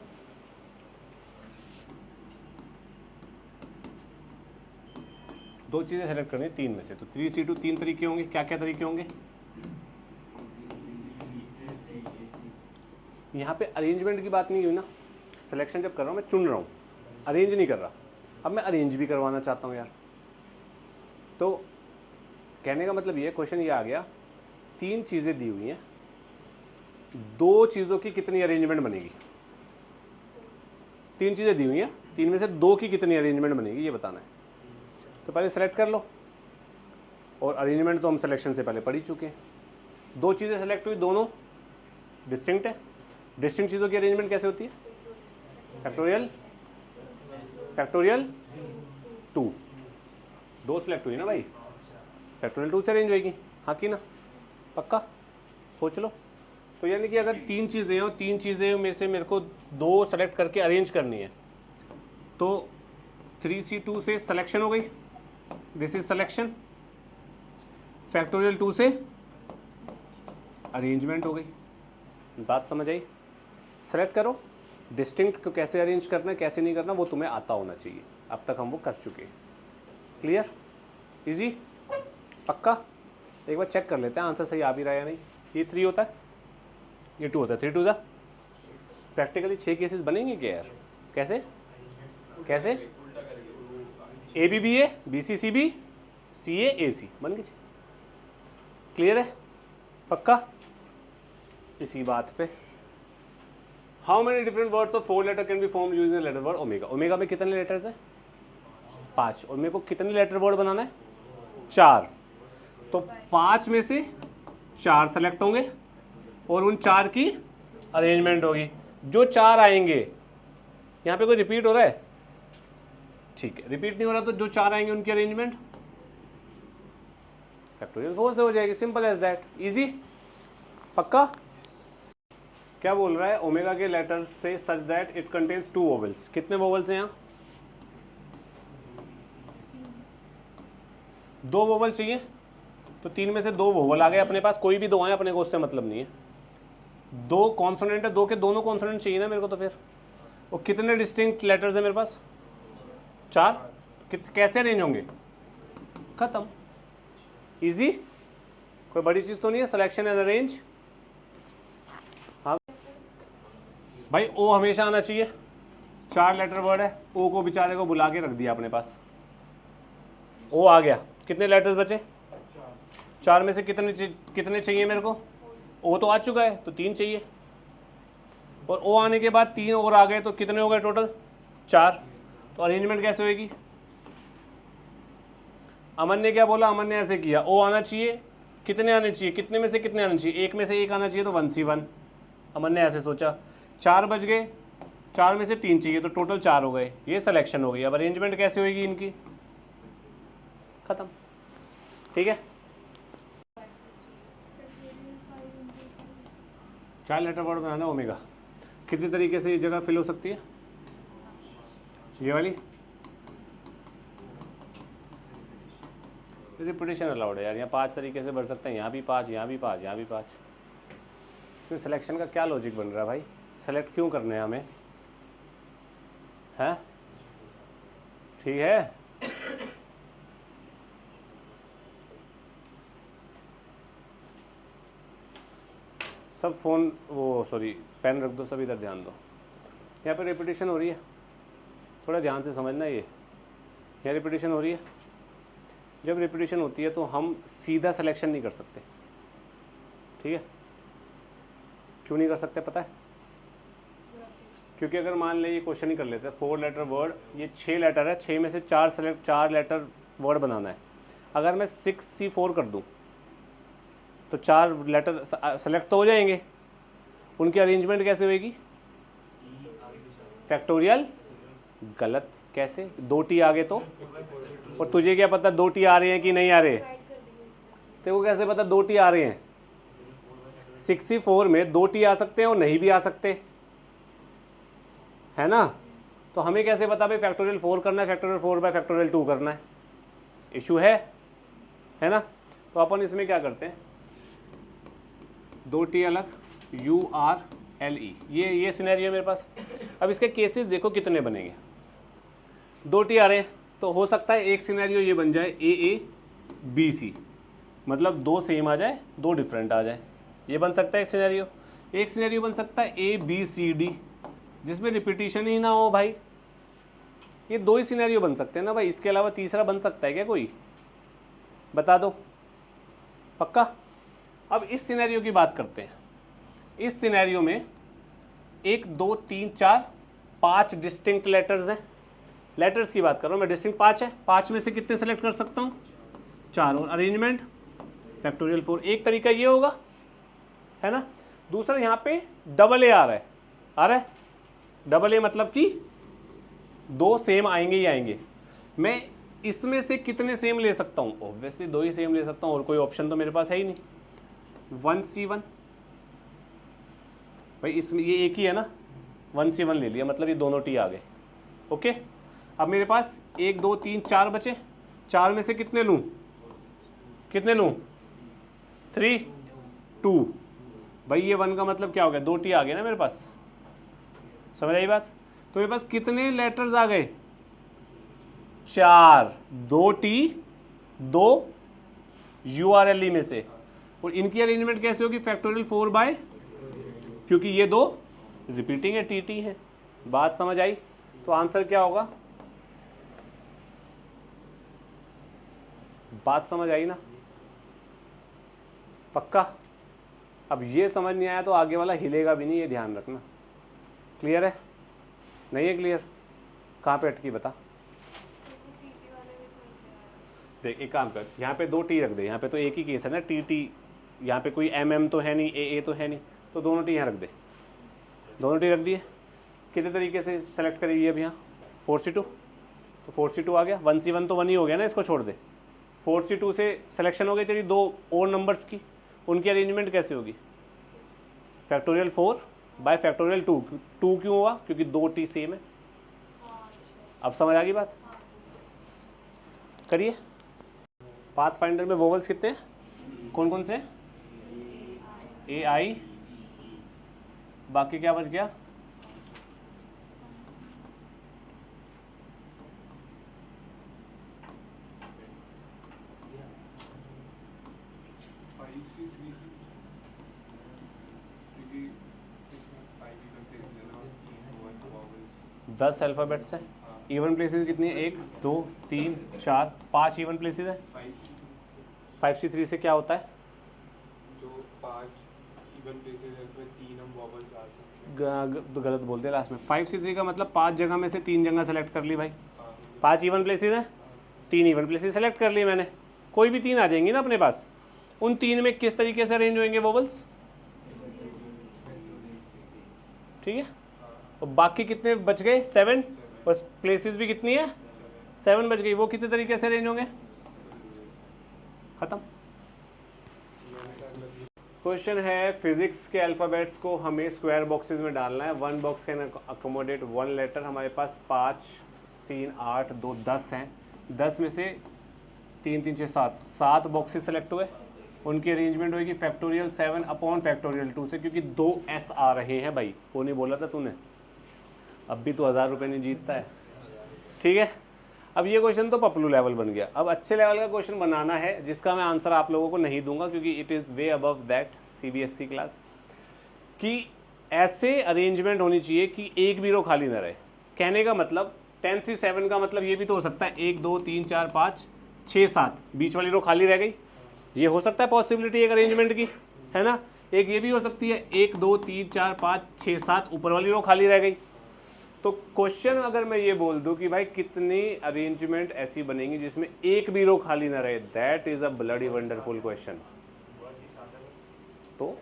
दो चीज़ें सेलेक्ट करनी है 3 में से, तो 3C2 3 तरीके होंगे। क्या क्या तरीके होंगे, यहाँ पे अरेंजमेंट की बात नहीं हुई ना, सिलेक्शन जब कर रहा हूँ मैं चुन रहा हूँ, अरेंज नहीं कर रहा। अब मैं अरेंज भी करवाना चाहता हूँ यार, तो कहने का मतलब ये, क्वेश्चन ये आ गया, 3 चीज़ें दी हुई हैं, 2 चीज़ों की कितनी अरेंजमेंट बनेगी। 3 चीज़ें दी हुई हैं, 3 में से 2 की कितनी अरेंजमेंट बनेगी, ये बताना है। तो पहले सेलेक्ट कर लो, और अरेंजमेंट तो हम सिलेक्शन से पहले पढ़ ही चुके हैं। 2 चीज़ें सेलेक्ट हुई, दोनों डिस्टिंक्ट है। डिस्टिंक्ट चीज़ों की अरेंजमेंट कैसे होती है, फैक्टोरियल, फैक्टोरियल 2, 2 सेलेक्ट हुई ना भाई, फैक्टोरियल 2 से अरेंज होएगी, हाँ कि ना, पक्का, सोच लो। तो यानी कि अगर 3 चीज़ें हो, 3 चीज़ें में से मेरे को 2 सेलेक्ट करके अरेंज करनी है, तो 3C2 से सिलेक्शन हो गई, दिस इज सिलेक्शन। फैक्टोरियल 2 से अरेंजमेंट हो गई, बात समझ आई। सेलेक्ट करो, डिस्टिंक्ट को कैसे अरेंज करना है, कैसे नहीं करना, वो तुम्हें आता होना चाहिए, अब तक हम वो कर चुके हैं। क्लियर, इजी, पक्का। एक बार चेक कर लेते हैं आंसर सही आ भी रहा है या नहीं। ये 3 होता है, ये 2 होता है, 3 2 जा। प्रैक्टिकली 6 केसेस बनेंगे क्या यार, कैसे कैसे, ABBA, BCCB, CA AC बन गए। क्लियर है, पक्का। इसी बात पे, how many different words of 4 letter can be form using letter word omega. Omega में कितने लेटर्स हैं, 5, और मेरे को कितने लेटर वर्ड बनाना है, 4। तो 5 में से 4 सेलेक्ट होंगे, और उन 4 की अरेंजमेंट होगी। जो 4 आएंगे, यहाँ पे कोई रिपीट हो रहा है, ठीक है, रिपीट नहीं हो रहा, तो जो 4 आएंगे उनकी अरेंजमेंट फैक्टोरियल 4 से हो जाएगी, सिंपल एज दैट, इजी, पक्का। क्या बोल रहा है, ओमेगा के लेटर्स से such that it contains 2 vowels. कितने वोवेल्स हैं यहाँ, 2 वोवेल चाहिए, तो 3 में से 2 वोवेल आ गए अपने पास, कोई भी 2 आए अपने को उससे मतलब नहीं है। 2 कॉन्सोनेंट है, 2 के दोनों कॉन्सोनेंट चाहिए ना मेरे को, तो फिर वो कितने डिस्टिंक्ट लेटर्स है मेरे पास, 4। कैसे अरेंज होंगे, खत्म, इजी, कोई बड़ी चीज तो नहीं है। सिलेक्शन एंड अरेंज, हाँ भाई, ओ हमेशा आना चाहिए, 4 लेटर वर्ड है, ओ को बेचारे को बुला के रख दिया अपने पास, ओ आ गया। कितने लेटर्स बचे, 4 में से कितने चाहिए मेरे को, ओ तो आ चुका है, तो 3 चाहिए, और ओ आने के बाद 3 और आ गए, तो कितने हो गए टोटल, 4। तो अरेंजमेंट कैसे होएगी, अमन ने क्या बोला, अमन ने ऐसे किया, ओ आना चाहिए, कितने आने चाहिए, कितने में से कितने आने चाहिए, 1 में से 1 आना चाहिए, तो 1C1, अमन ने ऐसे सोचा। 4 बच गए, 4 में से 3 चाहिए, तो टोटल 4 हो गए, ये सिलेक्शन हो गई। अब अरेंजमेंट कैसे होएगी इनकी, खत्म, ठीक है। 4 लेटर वर्ड बनाना ओमेगा, कितने तरीके से ये जगह फिल हो सकती है, ये वाली रिपीटेशन अलाउड है यार, यहाँ 5 तरीके से बढ़ सकते हैं, यहाँ भी 5, यहाँ भी 5, यहाँ भी 5। इसमें सिलेक्शन का क्या लॉजिक बन रहा है भाई, सेलेक्ट क्यों करने हैं हमें, है, ठीक है। सब फ़ोन वो सॉरी पेन रख दो, सब इधर ध्यान दो। यहाँ पे रिपीटेशन हो रही है, थोड़ा ध्यान से समझना। ये यहाँ रिपीटेशन हो रही है। जब रिपीटेशन होती है तो हम सीधा सिलेक्शन नहीं कर सकते, ठीक है। क्यों नहीं कर सकते पता है? क्योंकि अगर मान लें ये क्वेश्चन ही कर लेते हैं, 4 लेटर वर्ड, ये 6 लेटर है, 6 में से 4 लेटर वर्ड बनाना है। अगर मैं 6C4 कर दूं तो 4 लेटर सेलेक्ट तो हो जाएंगे, उनकी अरेंजमेंट कैसे होएगी? फैक्टोरियल। गलत। कैसे? 2T आगे तो, और तुझे क्या पता 2T आ रहे हैं कि नहीं आ रहे? तेरे को कैसे पता 2T आ रहे हैं? 6C4 में 2T आ सकते हैं और नहीं भी आ सकते, है ना। तो हमें कैसे पता भाई फैक्टोरियल 4 करना है, फैक्टोरियल 4 बाय फैक्टोरियल 2 करना है? इशू है ना। तो अपन इसमें क्या करते हैं, 2T अलग, URLE, ये सिनेरियो है मेरे पास। अब इसके केसेस देखो कितने बनेंगे। 2T आ रहे हैं तो हो सकता है एक सिनेरियो ये बन जाए AABC, मतलब 2 सेम आ जाए, 2 डिफरेंट आ जाए, ये बन सकता है एक सिनेरियो। एक सिनेरियो बन सकता है ABCD, जिसमें रिपीटिशन ही ना हो भाई। ये 2 ही सिनेरियो बन सकते हैं ना भाई, इसके अलावा तीसरा बन सकता है क्या कोई? बता दो पक्का। अब इस सिनेरियो की बात करते हैं। इस सिनेरियो में 1 2 3 4 5 डिस्टिंक्ट लेटर्स हैं। लेटर्स की बात कर रहा हूँ मैं, डिस्टिंक्ट 5 है, 5 में से कितने सेलेक्ट कर सकता हूँ? 4, और अरेंजमेंट फैक्टोरियल 4। एक तरीका ये होगा, है ना। दूसरा यहाँ पे AA आ रहा है, AA मतलब कि 2 सेम आएंगे ही आएंगे। मैं इसमें से कितने सेम ले सकता हूँ? ऑब्वियसली 2 ही सेम ले सकता हूँ, और कोई ऑप्शन तो मेरे पास है ही नहीं। 1C1 भाई, इसमें ये एक ही है ना, 1C1 ले लिया, मतलब ये दोनों T आ गए। ओके, अब मेरे पास 1 2 3 4 बचे। 4 में से कितने लूँ? 3 2 भाई, ये 1 का मतलब क्या हो गया? 2T आ गए ना मेरे पास, समझ आई बात। तो मेरे पास कितने लेटर्स आ गए? 4, 2T 2 URLE में से। और इनकी अरेंजमेंट कैसे होगी? फैक्टोरियल 4 बाय, क्योंकि ये 2 रिपीटिंग है, TT है। बात समझ आई? तो आंसर क्या होगा? बात समझ आई ना पक्का। अब ये समझ नहीं आया तो आगे वाला हिलेगा भी नहीं, ये ध्यान रखना। क्लियर है? नहीं है क्लियर? कहाँ पे अटकी बता। देख एक काम कर, यहाँ पे 2T रख दे, यहाँ पे तो एक ही केस है ना, TT। यहाँ पे कोई MM तो है नहीं, AA तो है नहीं, तो दोनों T यहाँ रख दे। दोनों T रख दिए। कितने तरीके से सेलेक्ट करेगी अब यहाँ? 4C2, तो 4C2 आ गया। 1C1 तो 1 ही हो गया ना, इसको छोड़ दे। 4C2 से सिलेक्शन हो गई तेरी 2 और नंबर्स की, उनकी अरेंजमेंट कैसे होगी? Factorial 4 bye factorial 2। 2 क्यों हुआ? क्योंकि 2T सेम है। अब समझ आ गई बात? करिए। पाथ फाइंडर में वोवल्स कितने हैं? कौन कौन से? AI, बाकी क्या बच गया? क्योंकि इसमें 5 इवन प्लेसेस है ना, 1 वॉवल्स। 10 अल्फ़ाबेट्स हैं। इवन प्लेसेस कितनी है? 1 2 3 4 5 इवन प्लेसेस है। 5C3 से क्या होता है? जो 5 इवन प्लेसेस है उसमें 3 हम वॉवल्स डाल सकते हैं। तो गलत बोलते हैं लास्ट में। 5C3 का मतलब 5 जगह में से 3 जगह सेलेक्ट कर ली भाई। 5 इवन प्लेसेस है, 3 इवन प्लेसेस सेलेक्ट कर ली मैंने। कोई भी 3 आ जाएंगी ना अपने पास। उन 3 में किस तरीके से अरेंज होंगे वोवल्स? ठीक है। और बाकी कितने बच गए? 7। और प्लेसेस भी कितनी है? 7 बच गई। वो कितने तरीके से अरेंज होंगे? खत्म। क्वेश्चन है, फिजिक्स के अल्फ़ाबेट्स को हमें स्क्वायर बॉक्सेस में डालना है। 1 बॉक्स कैन अकोमोडेट 1 लेटर। हमारे पास 5 3 8 2 10 हैं। 10 में से 3 3 6 7 बॉक्सेस सेलेक्ट हुए। उनकी अरेंजमेंट होगी फैक्टोरियल 7 अपॉन फैक्टोरियल 2 से, क्योंकि 2 S आ रहे हैं भाई, वो नहीं बोला था तूने। अब भी तो 1000 रुपये नहीं जीतता है। ठीक है, अब ये क्वेश्चन तो पपलू लेवल बन गया। अब अच्छे लेवल का क्वेश्चन बनाना है जिसका मैं आंसर आप लोगों को नहीं दूंगा क्योंकि it is way above that CBSE class, कि ऐसे अरेंजमेंट होनी चाहिए कि एक भी रो खाली ना रहे। कहने का मतलब 10C7 का मतलब ये भी तो हो सकता है 1 2 3 4 5 6 7 बीच वाली रो खाली रह गई, ये हो सकता है पॉसिबिलिटी एक अरेंजमेंट की, है ना। एक ये भी हो सकती है 1 2 3 4 5 6 7 ऊपर वाली रो खाली रह गई। तो क्वेश्चन अगर मैं ये बोल दूं कि भाई कितनी अरेंजमेंट ऐसी बनेंगी जिसमें एक भी रो खाली ना रहे, that is a bloody wonderful question. तो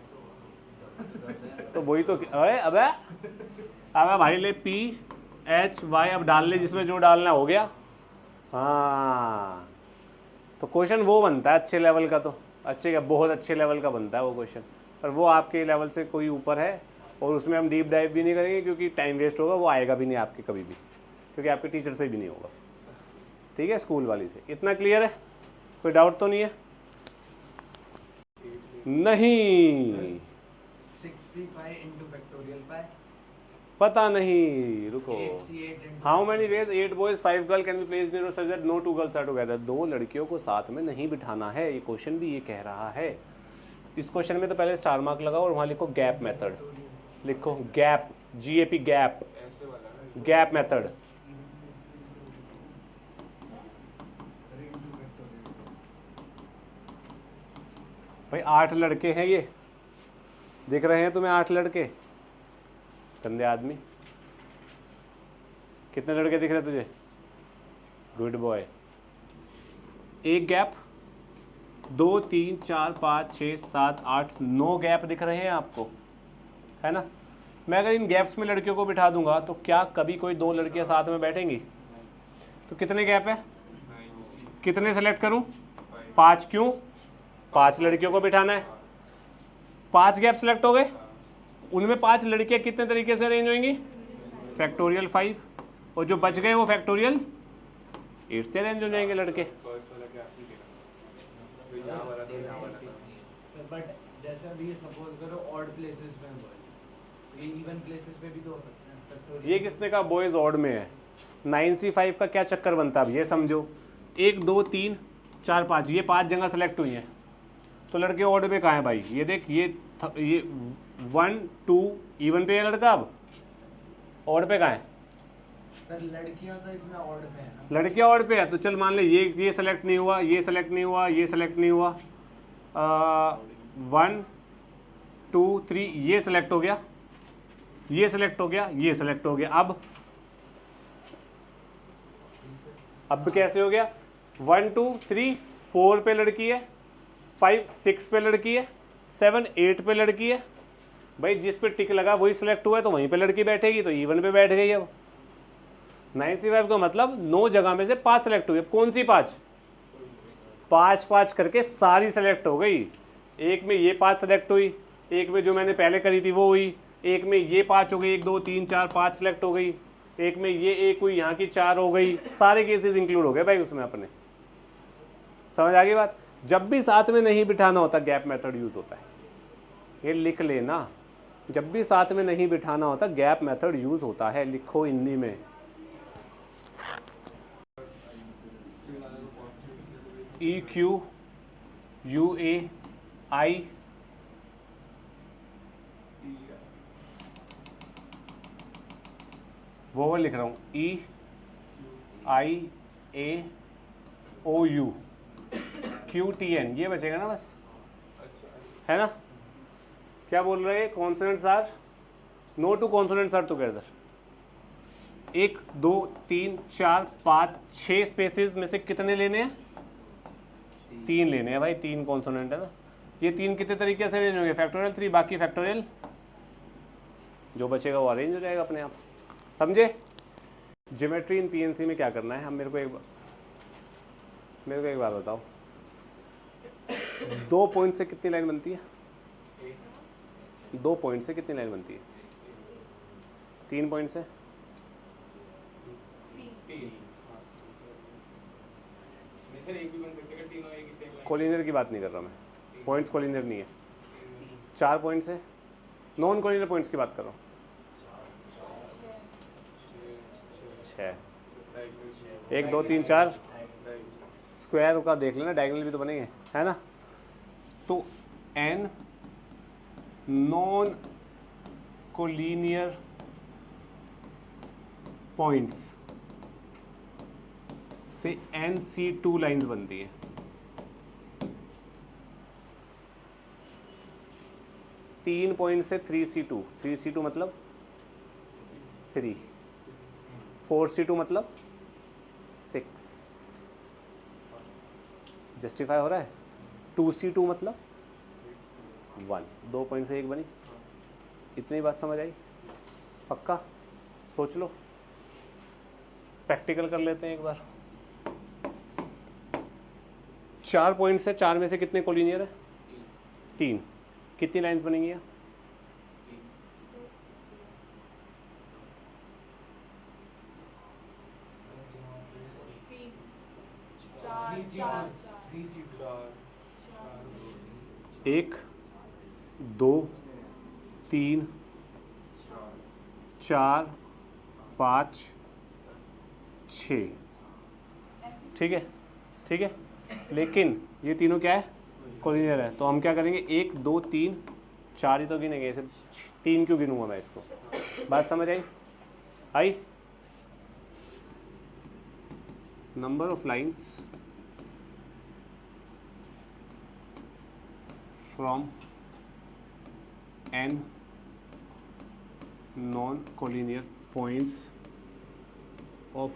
वही तो अबे भाई ले PHY अब डाल ले जिसमें जो डालना हो गया। हाँ, तो क्वेश्चन वो बनता है अच्छे लेवल का, तो अच्छे का बहुत अच्छे लेवल का बनता है वो क्वेश्चन, पर वो आपके लेवल से कोई ऊपर है और उसमें हम डीप डाइव भी नहीं करेंगे क्योंकि टाइम वेस्ट होगा, वो आएगा भी नहीं आपके कभी भी, क्योंकि आपके टीचर से भी नहीं होगा। ठीक है, स्कूल वाली से। इतना क्लियर है? कोई डाउट तो नहीं है? नहीं 65 into factorial 5. पता नहीं, रुको। 8C8 into how many ways 8 boys 5 girl can be placed in such that no 2 girls are together. 2 लड़कियों को साथ में नहीं बिठाना है, ये क्वेश्चन भी ये कह रहा है। इस क्वेश्चन में तो पहले स्टार मार्क लगाओ और वहाँ लिखो गैप मेथड, लिखो गैप, GAP गैप, ऐसे वाला ना, गैप मेथड। भाई 8 लड़के हैं, ये दिख रहे हैं तुम्हें 8 लड़के? गंदे आदमी, कितने लड़के दिख रहे तुझे? Good boy. एक गैप, 2 3 4 5 6 7 8 9 गैप दिख रहे हैं आपको, है ना। मैं अगर इन गैप्स में लड़कियों को बिठा दूंगा तो क्या कभी कोई 2 लड़कियां साथ में बैठेंगी? तो कितने गैप है? कितने सेलेक्ट करूं? 5। क्यों? 5 लड़कियों को बिठाना है। 5 गैप सेलेक्ट हो गए, उनमें 5 लड़कियां कितने तरीके से अरेंज होंगी? फैक्टोरियल 5, और जो बच गए वो फैक्टोरियल 8 से अरेंज हो जाएंगे लड़के। फर्स्ट वाला क्या आपने देखा? तो यहाँ वाला तो यहाँ वाला था। सर बट जैसे अभी ये सपोज करो ऑड प्लेसेस में हुआ है, तो ये इवन प्लेसेस में भी तो हो सकता है। factorial ये किसने कहा बॉयज ऑड में है? 9C5 का क्या चक्कर बनता है अब ये समझो। 1 2 3 4 5, ये 5 जगह सेलेक्ट हुई हैं, तो लड़के ऑड में कहाँ है भाई? ये देख, ये 1 2 इवन पे है लड़का, अब ऑड पे कहाँ है? सर लड़कियां तो इसमें ऑड में है ना। लड़कियां ऑड पे है, तो चल मान ले ये सेलेक्ट नहीं हुआ, ये सेलेक्ट नहीं हुआ, ये सेलेक्ट नहीं हुआ, 1 2 3 ये सेलेक्ट हो गया, ये सेलेक्ट हो गया, ये सेलेक्ट हो गया। अब कैसे हो गया? 1 2 3 4 पे लड़की है, 5 6 पे लड़की है, 7 8 पे लड़की है। भाई जिस पे टिक लगा वही सिलेक्ट हुआ है, तो वहीं पे लड़की बैठेगी, तो इवन पे बैठ गई। अब 9C5 का मतलब 9 जगह में से 5 सेलेक्ट हुई। अब कौन सी 5? 5 करके सारी सेलेक्ट हो गई। एक में ये 5 सेलेक्ट हुई, एक में जो मैंने पहले करी थी वो हुई, एक में ये 5 हो गई, 1 2 3 4 5 सेलेक्ट हो गई, एक में ये 1 हुई, यहाँ की 4 हो गई। सारे केसेस इंक्लूड हो गए भाई उसमें अपने। समझ आ गई बात? जब भी साथ में नहीं बिठाना होता गैप मेथड यूज होता है, ये लिख लेना। जब भी साथ में नहीं बिठाना होता गैप मेथड यूज होता है, लिखो हिंदी में। EQ UA I वो लिख रहा हूँ EIAOU QTN, ये बचेगा ना बस, है ना। क्या बोल रहे हैं? Consonants are no two consonants are together. 1 2 3 4 5 6 spaces में से कितने लेने हैं? 3 लेने हैं भाई, 3 कॉन्सोनेंट है ना। ये 3 कितने तरीके से अरेंज होंगे? फैक्टोरियल 3, बाकी फैक्टोरियल जो बचेगा वो अरेंज हो जाएगा अपने आप। समझे? ज्योमेट्री इन PNC में क्या करना है? हम मेरे को एक बात बताओ, 2 पॉइंट से कितनी लाइन बनती है? 2 पॉइंट से कितनी लाइन बनती है? 3 पॉइंट से? सर एक भी बन सकते हैं, तीनों एक ही सेम लाइन। कोलिनियर की बात नहीं कर रहा मैं, पॉइंट्स कोलिनियर नहीं है। 4 पॉइंट से? नॉन कोलिनियर पॉइंट्स की बात कर रहा हूँ। 6, 1 2 3 4 स्क्वायर का देख लेना, डायगोनल भी तो बनेंगे, है ना। तो n नॉन कोलिनियर पॉइंट्स से NC2 लाइंस बनती है। तीन पॉइंट से 3C2 मतलब 3, 4C2 मतलब 6, जस्टिफाई हो रहा है। 2C2 मतलब 1, 2 पॉइंट से 1 बनी। इतनी बात समझ आई? पक्का? सोच लो, प्रैक्टिकल कर लेते हैं एक बार। 4 पॉइंट से 4 में से कितने कोलिनियर है? 3। कितनी लाइंस बनेंगी यहाँ? 1 2 3 4 5 6, ठीक है, ठीक है। लेकिन ये तीनों क्या है? कोलिनियर है। तो हम क्या करेंगे, 1 2 3 4 ही तो गिनेंगे, ऐसे 3 क्यों गिनूंगा मैं इसको? बात समझ आई? Number of lines from n non collinear points of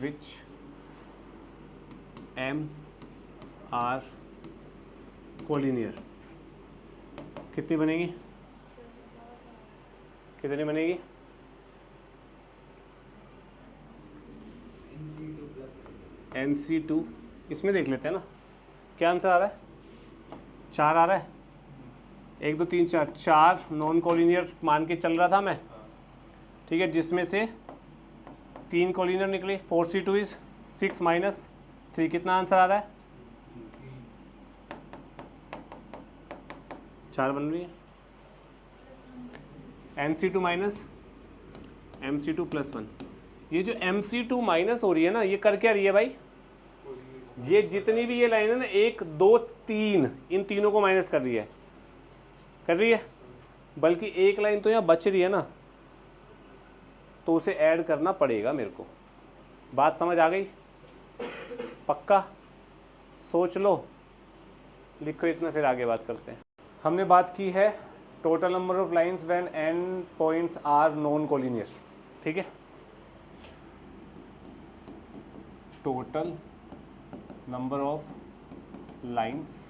which m are collinear. कितनी बनेगी? कितनी बनेगी? NC2। इसमें देख लेते हैं ना, क्या आंसर आ रहा है? 4 आ रहा है। 1 2 3 4, 4 नॉन कोलिनियर मान के चल रहा था मैं, ठीक है, जिसमें से 3 कोलिनियर निकले। 4C2 इज 6 माइनस 3, कितना आंसर आ रहा है? 4 बन रही है। NC2 minus MC2 plus 1। ये जो MC2 माइनस हो रही है ना, ये कर क्या रही है भाई? ये जितनी भी ये लाइन है ना, 1 2 3, इन तीनों को माइनस कर रही है, बल्कि एक लाइन तो यहाँ बच रही है ना, तो उसे ऐड करना पड़ेगा मेरे को। बात समझ आ गई? पक्का? सोच लो, लिखो इतना, फिर आगे बात करते हैं। हमने बात की है total number of lines when n points are non collinear, ठीक है। Total number of lines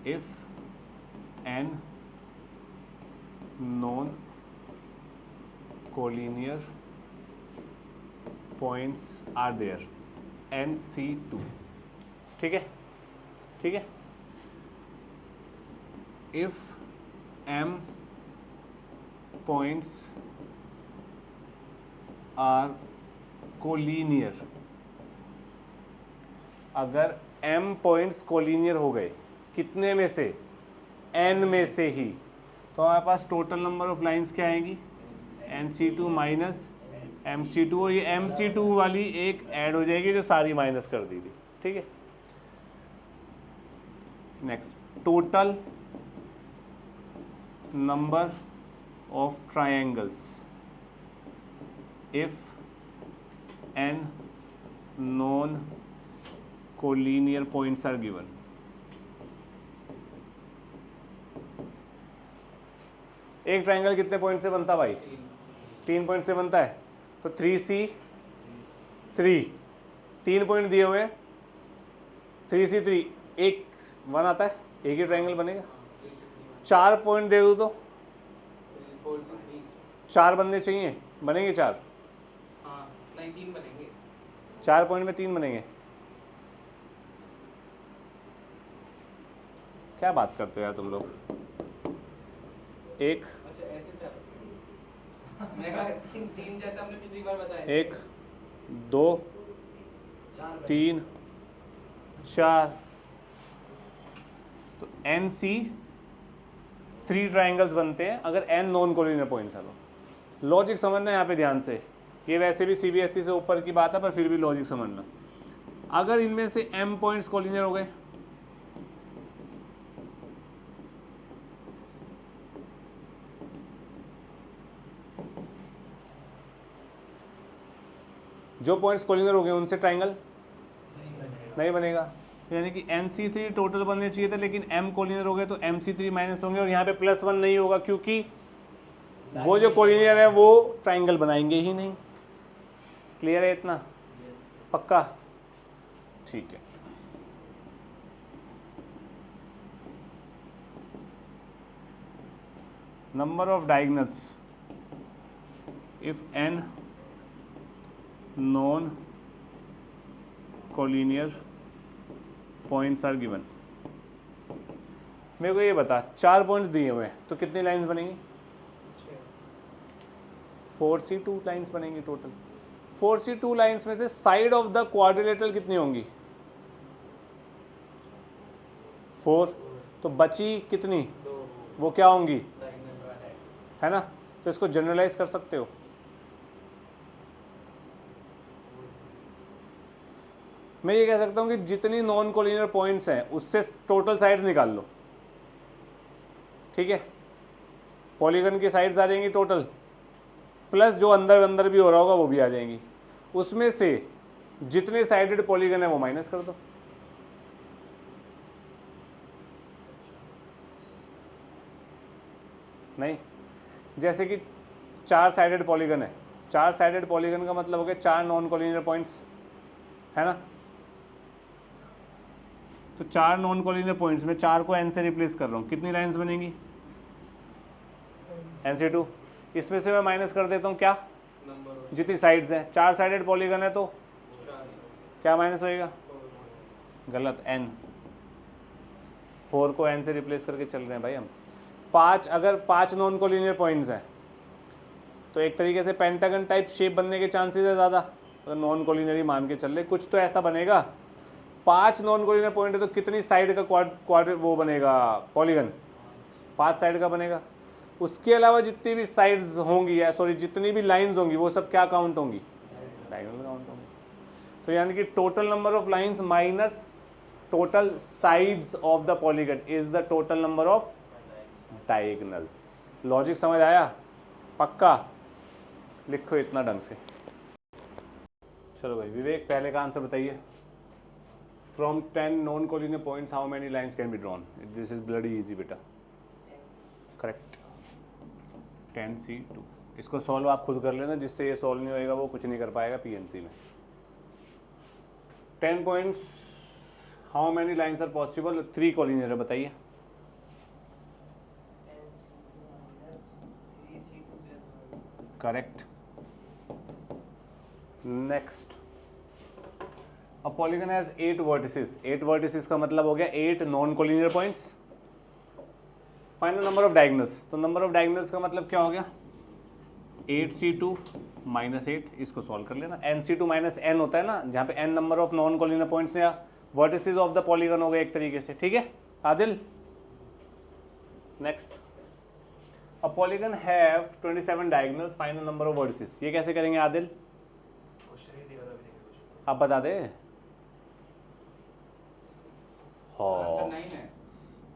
if n non collinear points are there, NC2, ठीक है, ठीक है। if m points are collinear, अगर m पॉइंट्स कोलिनियर हो गए, कितने में से? n में से ही, तो हमारे पास टोटल नंबर ऑफ लाइंस क्या आएंगी? NC2 माइनस MC2, और ये MC2 वाली एक ऐड हो जाएगी जो सारी माइनस कर दी थी, ठीक है। Next, total number of triangles if n non collinear points are given. एक ट्रायंगल कितने पॉइंट से बनता भाई? 3 पॉइंट से बनता है। तो 3C3, 3 पॉइंट दिए हुए, 3C3, 1 आता है, एक ही ट्रायंगल बनेगा। 4 पॉइंट दे दो तो 4 बनने चाहिए, बनेंगे 4? हाँ, नहीं 3 बनेंगे। 4 पॉइंट में 3 बनेंगे। क्या बात करते हो यार तुम लोग? एक, अच्छा ऐसे 4 मैं कहा 3 जैसे हमने पिछली बार बताया। 1 2 3 4 तो NC 3 ट्राइंगल्स बनते हैं अगर n नॉन कोलिनियर पॉइंट्स हैं तो। लॉजिक समझना यहाँ पे ध्यान से, ये वैसे भी CBSE से ऊपर की बात है पर फिर भी लॉजिक समझना। अगर इनमें से m पॉइंट्स कोलिनियर हो गए जो पॉइंट्स कोलिनियर हो गए उनसे ट्राइंगल नहीं बनेगा। यानी कि NC3 टोटल बनने चाहिए थे लेकिन m कोलिनियर हो गए तो MC3 माइनस होंगे और यहाँ पे +1 नहीं होगा क्योंकि वो जो कोलिनियर है वो ट्राइंगल बनाएंगे ही नहीं। क्लियर है इतना? पक्का? ठीक है। Number of diagonals if n non collinear points are given. मेरे को ये बता, 4 पॉइंट्स दिए हुए हैं तो कितनी लाइंस बनेंगी? 4C2 लाइंस बनेंगी टोटल। 4C2 लाइंस में से साइड ऑफ द क्वाड्रिलेटरल कितनी होंगी? 4। तो बची कितनी? वो क्या होंगी? है ना? तो इसको जनरलाइज कर सकते हो। मैं ये कह सकता हूँ कि जितनी नॉन कोलिनियर पॉइंट्स हैं उससे टोटल साइड्स निकाल लो। ठीक है, पॉलीगन की साइड्स आ जाएंगी टोटल, प्लस जो अंदर अंदर भी हो रहा होगा वो भी आ जाएंगी। उसमें से जितने साइडेड पॉलीगन है वो माइनस कर दो। नहीं, जैसे कि 4 साइडेड पॉलीगन है, 4 साइडेड पॉलीगन का मतलब हो गया 4 नॉन कोलिनियर पॉइंट्स, है ना? तो 4 नॉन कोलिनियर पॉइंट्स में 4 को n से रिप्लेस कर रहा हूँ, कितनी लाइंस बनेंगी? NC2। इसमें से मैं माइनस कर देता हूँ क्या? जितनी साइड्स हैं। 4 साइडेड पॉलीगन है तो क्या माइनस होएगा? गलत, n। 4 को n से रिप्लेस करके चल रहे हैं भाई हम। 5, अगर 5 नॉन कोलिनियर पॉइंट्स हैं तो एक तरीके से पेंटागन टाइप शेप बनने के चांसेस है ज़्यादा, अगर नॉन कोलिनियर मान के चल रहे। कुछ तो ऐसा बनेगा। 5 नॉन कोलिनियर पॉइंट है तो कितनी साइड का क्वाड्र वो बनेगा? पॉलीगन 5 साइड का बनेगा। उसके अलावा जितनी भी साइड्स होंगी या सॉरी जितनी भी लाइंस होंगी वो सब क्या काउंट होंगी? डायगोनल काउंट होंगी। तो यानी कि total number of lines minus total sides of the polygon is the total number of diagonals. Logic समझ आया? पक्का? लिखो इतना ढंग से। चलो भाई विवेक, पहले का आंसर बताइए। From 10 non collinear points how many lines can be drawn? This is bloody easy बेटा। Correct, 10C2। इसको सॉल्व आप खुद कर लेना, जिससे ये सॉल्व नहीं होएगा वो कुछ नहीं कर पाएगा PNC में। 10 points how many lines are possible? 3 collinear है, बताइए। Correct. Next, a polygon has 8 vertices. 8 vertices का मतलब हो गया 8 non collinear points. Final number of diagonals, तो नंबर ऑफ डायगोनल्स का मतलब क्या हो गया? 8C2 minus 8। इसको सॉल्व कर लेना। NC2 माइनस n होता है ना, जहाँ पे n number of non collinear points या वर्टिसेस ऑफ द पॉलीगन हो गए एक तरीके से। ठीक है Adil? Next, a polygon have 27 diagonals, final number of vertices. ये कैसे करेंगे आदिल? आप बता दे।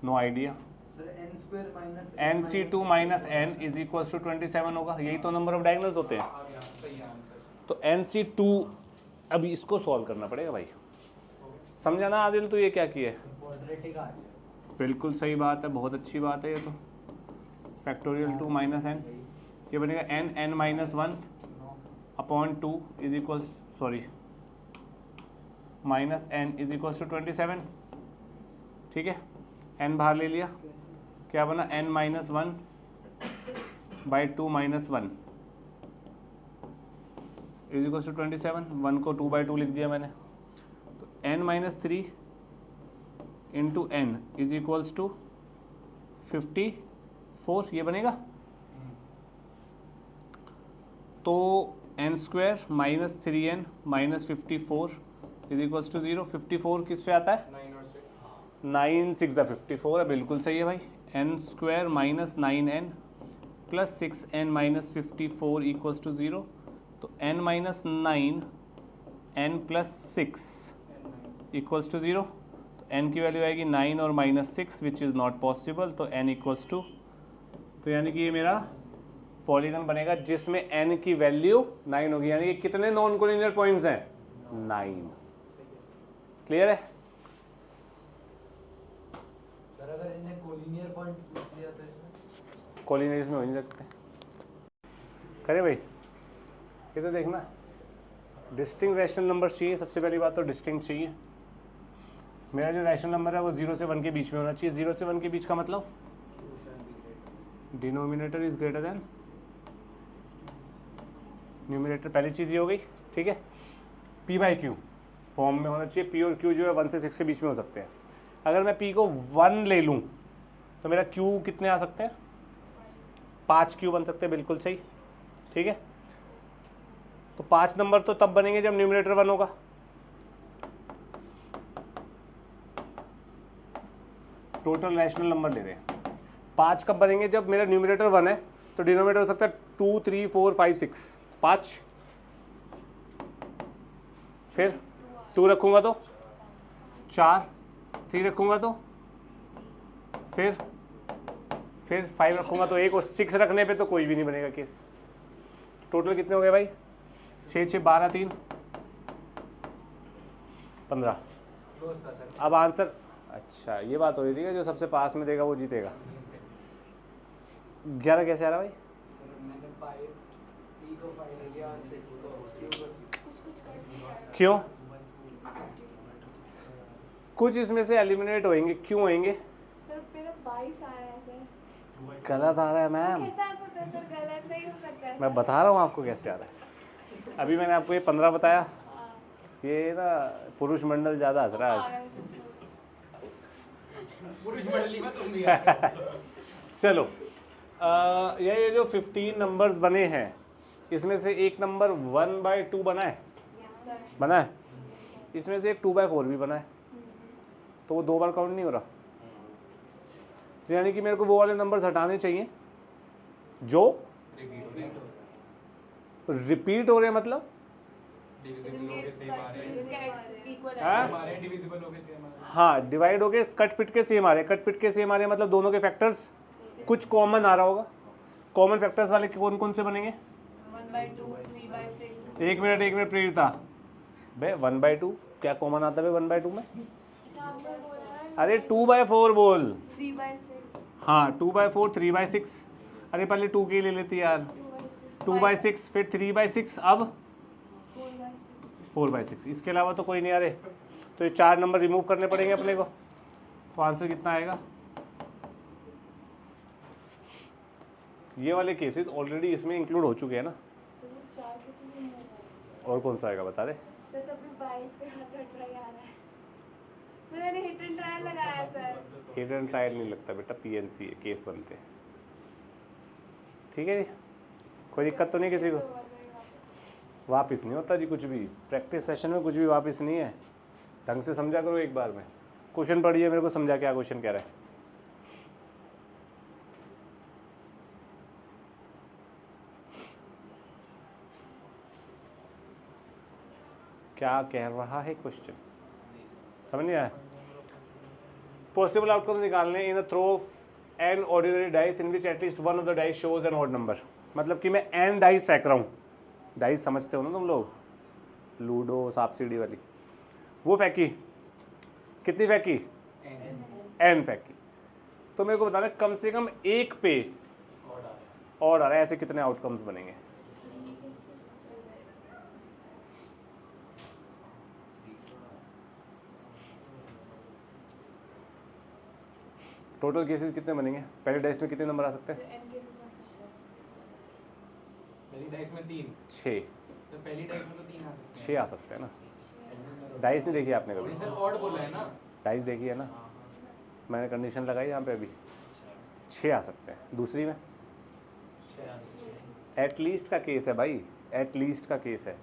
No idea. NC2 minus n is equal to 27 होगा, यही तो नंबर ऑफ डायगोनल्स होते हैं। तो NC2, अभी इसको सॉल्व करना पड़ेगा भाई। समझा ना आदिल? तो ये क्या किया है? बिल्कुल सही बात है, बहुत अच्छी बात है ये तो। फैक्टोरियल 2 माइनस n, ये बनेगा n minus 1 upon 2 is equal sorry minus n is equal to 27। ठीक है, n बाहर ले लिया, क्या बना? n minus 1 by 2 minus 1 is equal to 27। 1 को 2 बाई 2 लिख दिया मैंने। तो n minus 3 into n is equals to 54, ये बनेगा। तो n square minus 3n minus 54 is equals to 0। 54 किस पे आता है? 9 6 54 है, बिल्कुल सही है भाई। n square minus 9n plus 6n minus 54 equals to 0। तो n minus 9 n plus 6 equals to 0। तो n की वैल्यू आएगी 9 और minus 6 which is not possible. तो n इक्वल्स टू, तो यानी कि ये मेरा पॉलीगन बनेगा जिसमें n की वैल्यू 9 होगी। यानी कि कितने नॉन कोलिनियर पॉइंट्स हैं? 9। क्लियर है? सर अगर इन्हें कोलिनियर पॉइंट पूछ लिया तो इसमें कोलिनियर्स में हो नहीं सकते। करे भाई, ये तो देखना, डिस्टिंक्ट रैशनल नंबर चाहिए। सबसे पहली बात तो डिस्टिंक्ट चाहिए। मेरा जो रैशनल नंबर है वो 0 से 1 के बीच में होना चाहिए। 0 से 1 के बीच का मतलब denominator is greater than numerator. पहली चीज़ ये हो गई, ठीक है। p बाई क्यू फॉर्म में होना चाहिए। p और q जो है 1 से 6 के बीच में हो सकते हैं। अगर मैं p को 1 ले लूँ तो मेरा q कितने आ सकते हैं? 5 q बन सकते हैं, बिल्कुल सही, ठीक है। तो 5 नंबर तो तब बनेंगे जब न्यूमिनेटर 1 होगा। टोटल रैशनल नंबर ले रहे हैं। 5 कब बनेंगे? जब मेरा न्यूमिनेटर 1 है तो डिनोमिनेटर हो सकता है 2 3 4 5 6। 5 फिर 2 रखूंगा तो 4, 3 रखूंगा तो फिर 5 रखूंगा तो 1, और 6 रखने पे तो कोई भी नहीं बनेगा केस। टोटल कितने हो गए भाई? 6 6 12 3 15। क्लोज था सर। अब आंसर, अच्छा ये बात हो रही थी कि जो सबसे पास में देगा वो जीतेगा। 11 कैसे आ रहा भाई? सर मैंने 5 p को 5 ले लिया और 6 को q को 6। कुछ कट दिया है। क्यों? कुछ इसमें से एलिमिनेट होंगे, क्यों होंगे? सर मेरा 22 आ रहा है सर। गलत आ रहा है मैम। कैसा आ सकता है सर? गलत नहीं हो सकता है मैं सर। बता रहा हूँ आपको कैसे आ रहा है। अभी मैंने आपको ये 15 बताया। हाँ, ये ना पुरुष मंडल ज़्यादा हंस रहा आ है रहा है सर। पुरुष मंडली में तुम भी आ चलो, ये जो 15 नंबर्स बने हैं इसमें से एक नंबर 1/2 बना है, यस सर। बना है। इसमें से एक 2/4 भी बना है, तो वो 2 बार काउंट नहीं हो रहा। तो यानी कि मेरे को वो वाले नंबर्स हटाने चाहिए जो रिपीट हो रहे हैं। मतलब डिविजिबल हो गए सेम आ रहे हैं। जिनका x इक्वल हाँ? है। हमारे डिविजिबल हो गए सेम आ रहे हैं। हाँ, डिवाइड हो गए, कट पिट के सेम आ रहे हैं। कट पिट के सेम आ रहे हैं मतलब दोनों के फैक्टर्स कुछ कॉमन आ रहा होगा। कॉमन फैक्टर्स वाले कौन कौन से बनेंगे? 1/2 3/6। एक मिनट प्रेरिता बे 1/2 क्या कॉमन आता है 1/2 में? अच्छा आपने बोला ना अरे 2/4 बोल। 3/6। हाँ 2/4 3/6। अरे पहले 2 के ले लेती यार। 2/6 फिर 3/6 अब 4/6। इसके अलावा तो कोई नहीं आ रहे। तो ये 4 नंबर रिमूव करने पड़ेंगे अपने को। तो आंसर कितना आएगा? ये वाले केसेस ऑलरेडी इसमें इंक्लूड हो चुके हैं ना। तो वो 4 किसी में मूव हो। और कौन सा आएगा बता दे। सर तभी 22 पे हाथ हट रहा आ रहा है। सर मैंने हिट एंड ट्रायल लगाया सर। हिट एंड ट्रायल नहीं लगता बेटा, पीएनसी है, केस बनते हैं। ठीक है जी, कोई दिक्कत तो नहीं किसी को? वापस नहीं होता जी कुछ भी। प्रैक्टिस सेशन में कुछ भी वापस नहीं है। ढंग से समझा करो एक बार में। क्वेश्चन पढ़िए, मेरे को समझा क्या क्वेश्चन कह रहा है। क्या कह रहा है क्वेश्चन, समझ नहीं आया? पॉसिबल आउटकम्स निकालने in a throw an ordinary dice in which at least one of the dice shows an odd number. मतलब कि मैं एन डाइस फेंक रहा हूँ। डाइस समझते हो ना तुम लोग, लूडो सांप सीढ़ी वाली, वो फेंकी। कितनी फेंकी? एन फेंकी। तो मेरे को बताना कम से कम एक पे ऑड आ रहा है। ऐसे कितने आउटकम्स बनेंगे? टोटल केसेस कितने बनेंगे? पहले डाइस में कितने नंबर आ सकते हैं? n केसेस बन सकते हैं। पहली डाइस में 3। 6। तो पहली डाइस में तो 3 आ सकते 6 आ सकते हैं ना। डाइस नहीं देखी आपने हैं। कभी? सर ऑड बोला है ना। डाइस देखी है ना, मैंने कंडीशन लगाई यहाँ पे अभी। 6 आ सकते हैं। दूसरी में एटलीस्ट का केस है भाई, एटलीस्ट का केस है।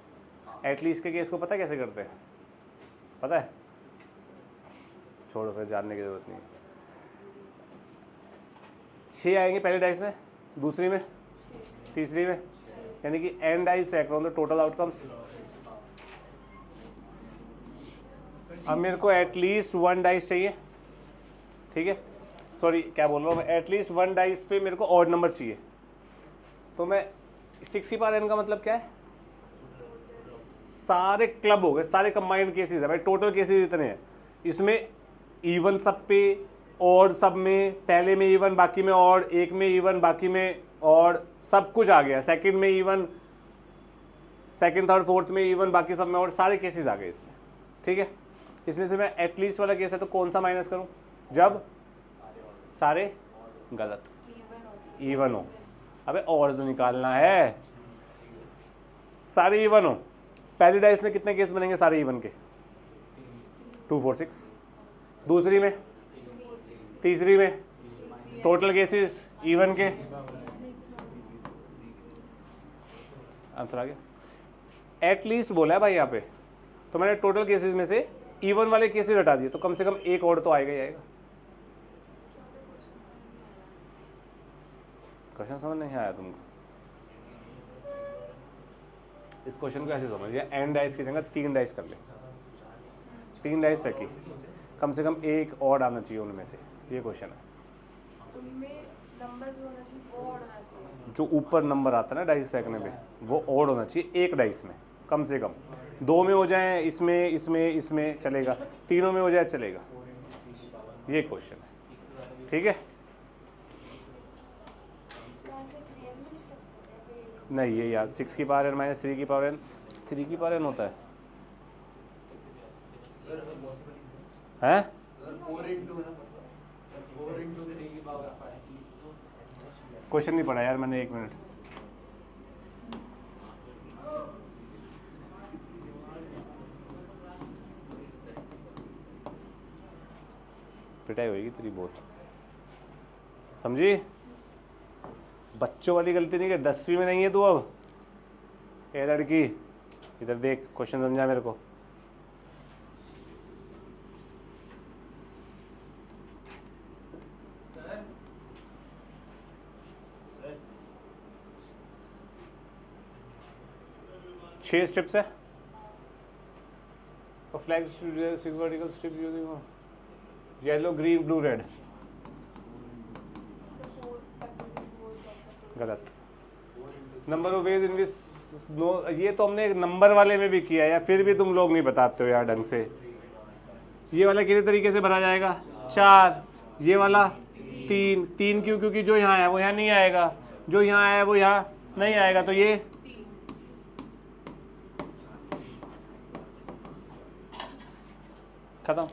एटलीस्ट के केस को पता है कैसे करते हैं? पता है? छोड़ो, फिर जानने की ज़रूरत नहीं। 6 आएंगे पहले डाइस में, दूसरी में, तीसरी में, यानी कि n dice check on the total outcomes. अब मेरे को एटलीस्ट 1 डाइस चाहिए, ठीक है, सॉरी क्या बोल रहा हूँ मैं, एटलीस्ट 1 डाइस पे मेरे को ऑड नंबर चाहिए। तो मैं 6 की पावर n का मतलब क्या है, सारे क्लब हो गए, सारे कंबाइंड केसेस है भाई, टोटल केसेस इतने हैं। इसमें इवन सब पे, ऑड सब में, पहले में इवन बाकी में ऑड, एक में इवन बाकी में ऑड, सब कुछ आ गया। सेकंड में इवन, सेकंड थर्ड फोर्थ में इवन, बाकी सब में ऑड, सारे केसेस आ गए इसमें, ठीक है। इसमें से मैं एटलीस्ट वाला केस है तो कौन सा माइनस करूं, जब सारे गलत इवन हो। अबे और तो निकालना है, सारे इवन हो। पहली डाइस में कितने केस बनेंगे सारे इवन के, 2 4 6। दूसरी में, तीसरी में, टोटल केसेस इवन के, आंसर आ गया। एटलीस्ट बोला है भाई यहाँ पे, तो मैंने टोटल केसेस में से इवन वाले केसेस हटा दिए, तो कम से कम एक और तो आएगा ही आएगा। क्वेश्चन समझ नहीं आया तुमको? इस क्वेश्चन को ऐसे समझिए, n डाइस की जगह 3 डाइस कर ले, 3 डाइस रखी, कम से कम एक और आना चाहिए उनमें से, ये क्वेश्चन है। उनमें नंबर जो होना चाहिए वो और होना चाहिए, जो ऊपर नंबर आता है ना डाइस फेंकने में, वो और होना चाहिए एक डाइस में, कम से कम 2 में हो जाए, इसमें इसमें इसमें चलेगा, 3 में हो जाए चलेगा, ये क्वेश्चन है, ठीक है। इसका आंसर 3n में लिख सकते हैं। नहीं ये यार 6 की पावर n माइनस 3 की पावर n, 3 की पावर n होता है, हैं? 4 into 3 की पावर 5। क्वेश्चन नहीं पढ़ा यार मैंने, 1 मिनट। पिटाई होगी तेरी बहुत, समझी? बच्चों वाली गलती नहीं, कि 10वीं में नहीं है तू अब। ए लड़की इधर देख, क्वेश्चन समझा मेरे को। छह स्ट्रिप्स है, flag vertical strip using yellow green blue red, गलत। Number of ways in which no, ये तो हमने एक नंबर वाले में भी किया है, फिर भी तुम लोग नहीं बताते हो यार ढंग से। ये वाला किसी तरीके से भरा जाएगा, 4, ये वाला 3, 3 क्यों, क्योंकि जो यहाँ है वो यहाँ नहीं आएगा, जो यहाँ है वो यहाँ नहीं आएगा, तो ये खत्म।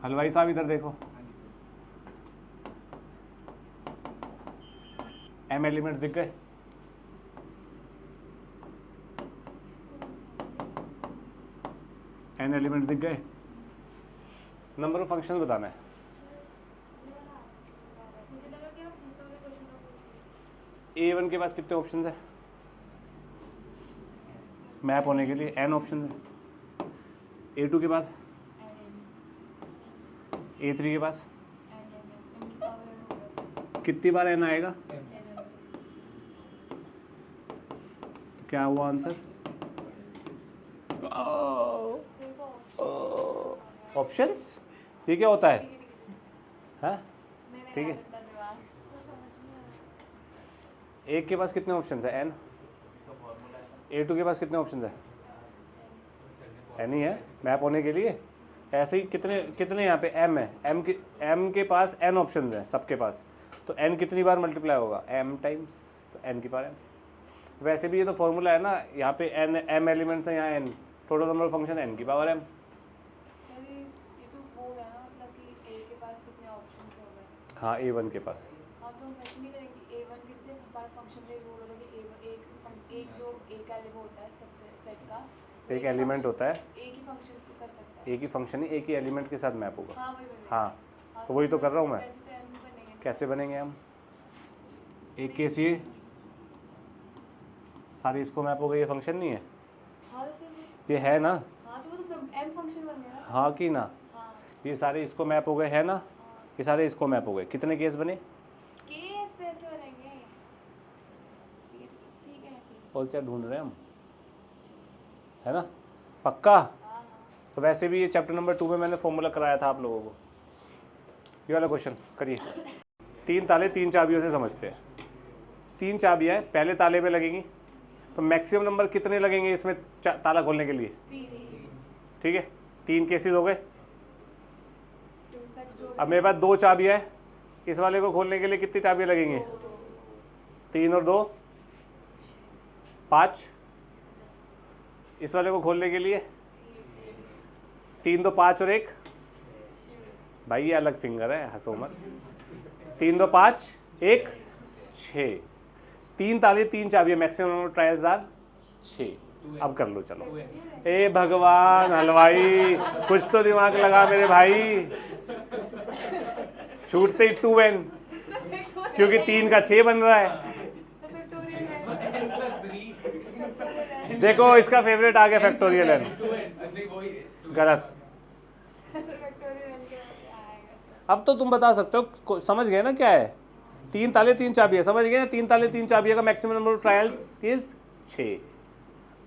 हलवाई साहब इधर देखो, m एलिमेंट्स दिख गए? n एलिमेंट्स दिख गए? नंबर ऑफ फंक्शंस बताना है। मुझे लगा कि आप दूसरा वाला क्वेश्चन का पूछ रहे A1 के पास कितने ऑप्शंस हैं मैप होने के लिए? n ऑप्शन है। A2 के बाद, A3 के पास कितनी बार n आएगा? क्या हुआ आंसर? ऑप्शंस, ये क्या होता है? हाँ ठीक है। एक के पास कितने ऑप्शंस है? n। A2 के पास कितने ऑप्शंस है? n ही है मैप होने के लिए। ऐसे ही कितने कितने यहाँ पे m है, m के पास n ऑप्शंस हैं सबके पास, तो n कितनी बार मल्टीप्लाई होगा? m टाइम्स, तो n की पावर m। वैसे भी ये तो फॉर्मूला है ना, यहाँ पे n m एलिमेंट्स हैं, यहाँ n, total number of function n की पावर m। सर ये तो वो है ना, मतलब कि A के पास कितने ऑप्शंस हो गए? हाँ A1 के पास। हाँ तो हम वैसे नहीं करेंगे, A1 के से हमारे फंक्शन में रूल होता है कि एक जो A का वो होता है सबसे सेट का एक एलिमेंट होता है, एक ही फंक्शन कर सकता है। एक ही फंक्शन ही एक ही एलिमेंट के साथ मैप होगा। हाँ वही हाँ तो वही तो कर रहा हूँ मैं। वैसे तो M भी बनेंगे। कैसे बनेंगे हम? एक केस ये सारी इसको मैप हो गई, ये फंक्शन नहीं है, हाँ सर ये है ना। हाँ तो वो तो m फंक्शन बन गया ना? हाँ कि ना? हाँ ये सारे इसको मैप हो गए है ना, ये सारे इसको मैप हो गए। कितने केस बने? केस ऐसे बनेंगे। ठीक है ठीक है ठीक है। और क्या ढूंढ रहे हैं हम, है ना? पक्का? हाँ हाँ तो वैसे भी ये चैप्टर नंबर 2 में मैंने फॉर्मूला कराया था आप लोगों को। ये वाला क्वेश्चन करिए। 3 ताले 3 चाबियों से समझते हैं। 3 चाबियाँ हैं, पहले ताले पे लगेंगी, तो मैक्सिमम नंबर कितने लगेंगे इसमें ताला खोलने के लिए? 3 ठीक है, 3 केसेस हो गए। 2 का 2 अब मेरे पास 2 चाबियाँ हैं, इस वाले को खोलने के लिए कितनी चाबियाँ लगेंगी? 3 और 2 5। इस वाले को खोलने के लिए 3 2 5 और 1। भाई ये अलग फिंगर है, हंसो मत। 3 2 5 1 6। 3 ताले 3 चाबियाँ, मैक्सिमम नंबर ट्रायल्स आर 6। अब कर लो चलो। ए भगवान हलवाई, कुछ तो दिमाग लगा मेरे भाई। छूटते ही 2n, क्योंकि 3 का 6 बन रहा है। फैक्टोरियल है। देखो इसका फेवरेट आ गया फैक्टोरियल n। गलत। फैक्टोरियल के आएगा। अब तो तुम बता सकते हो, समझ गए ना क्या है? 3 ताले 3 चाबियाँ, समझ गए ना? 3 ताले 3 चाबियाँ का maximum number of trials is 6।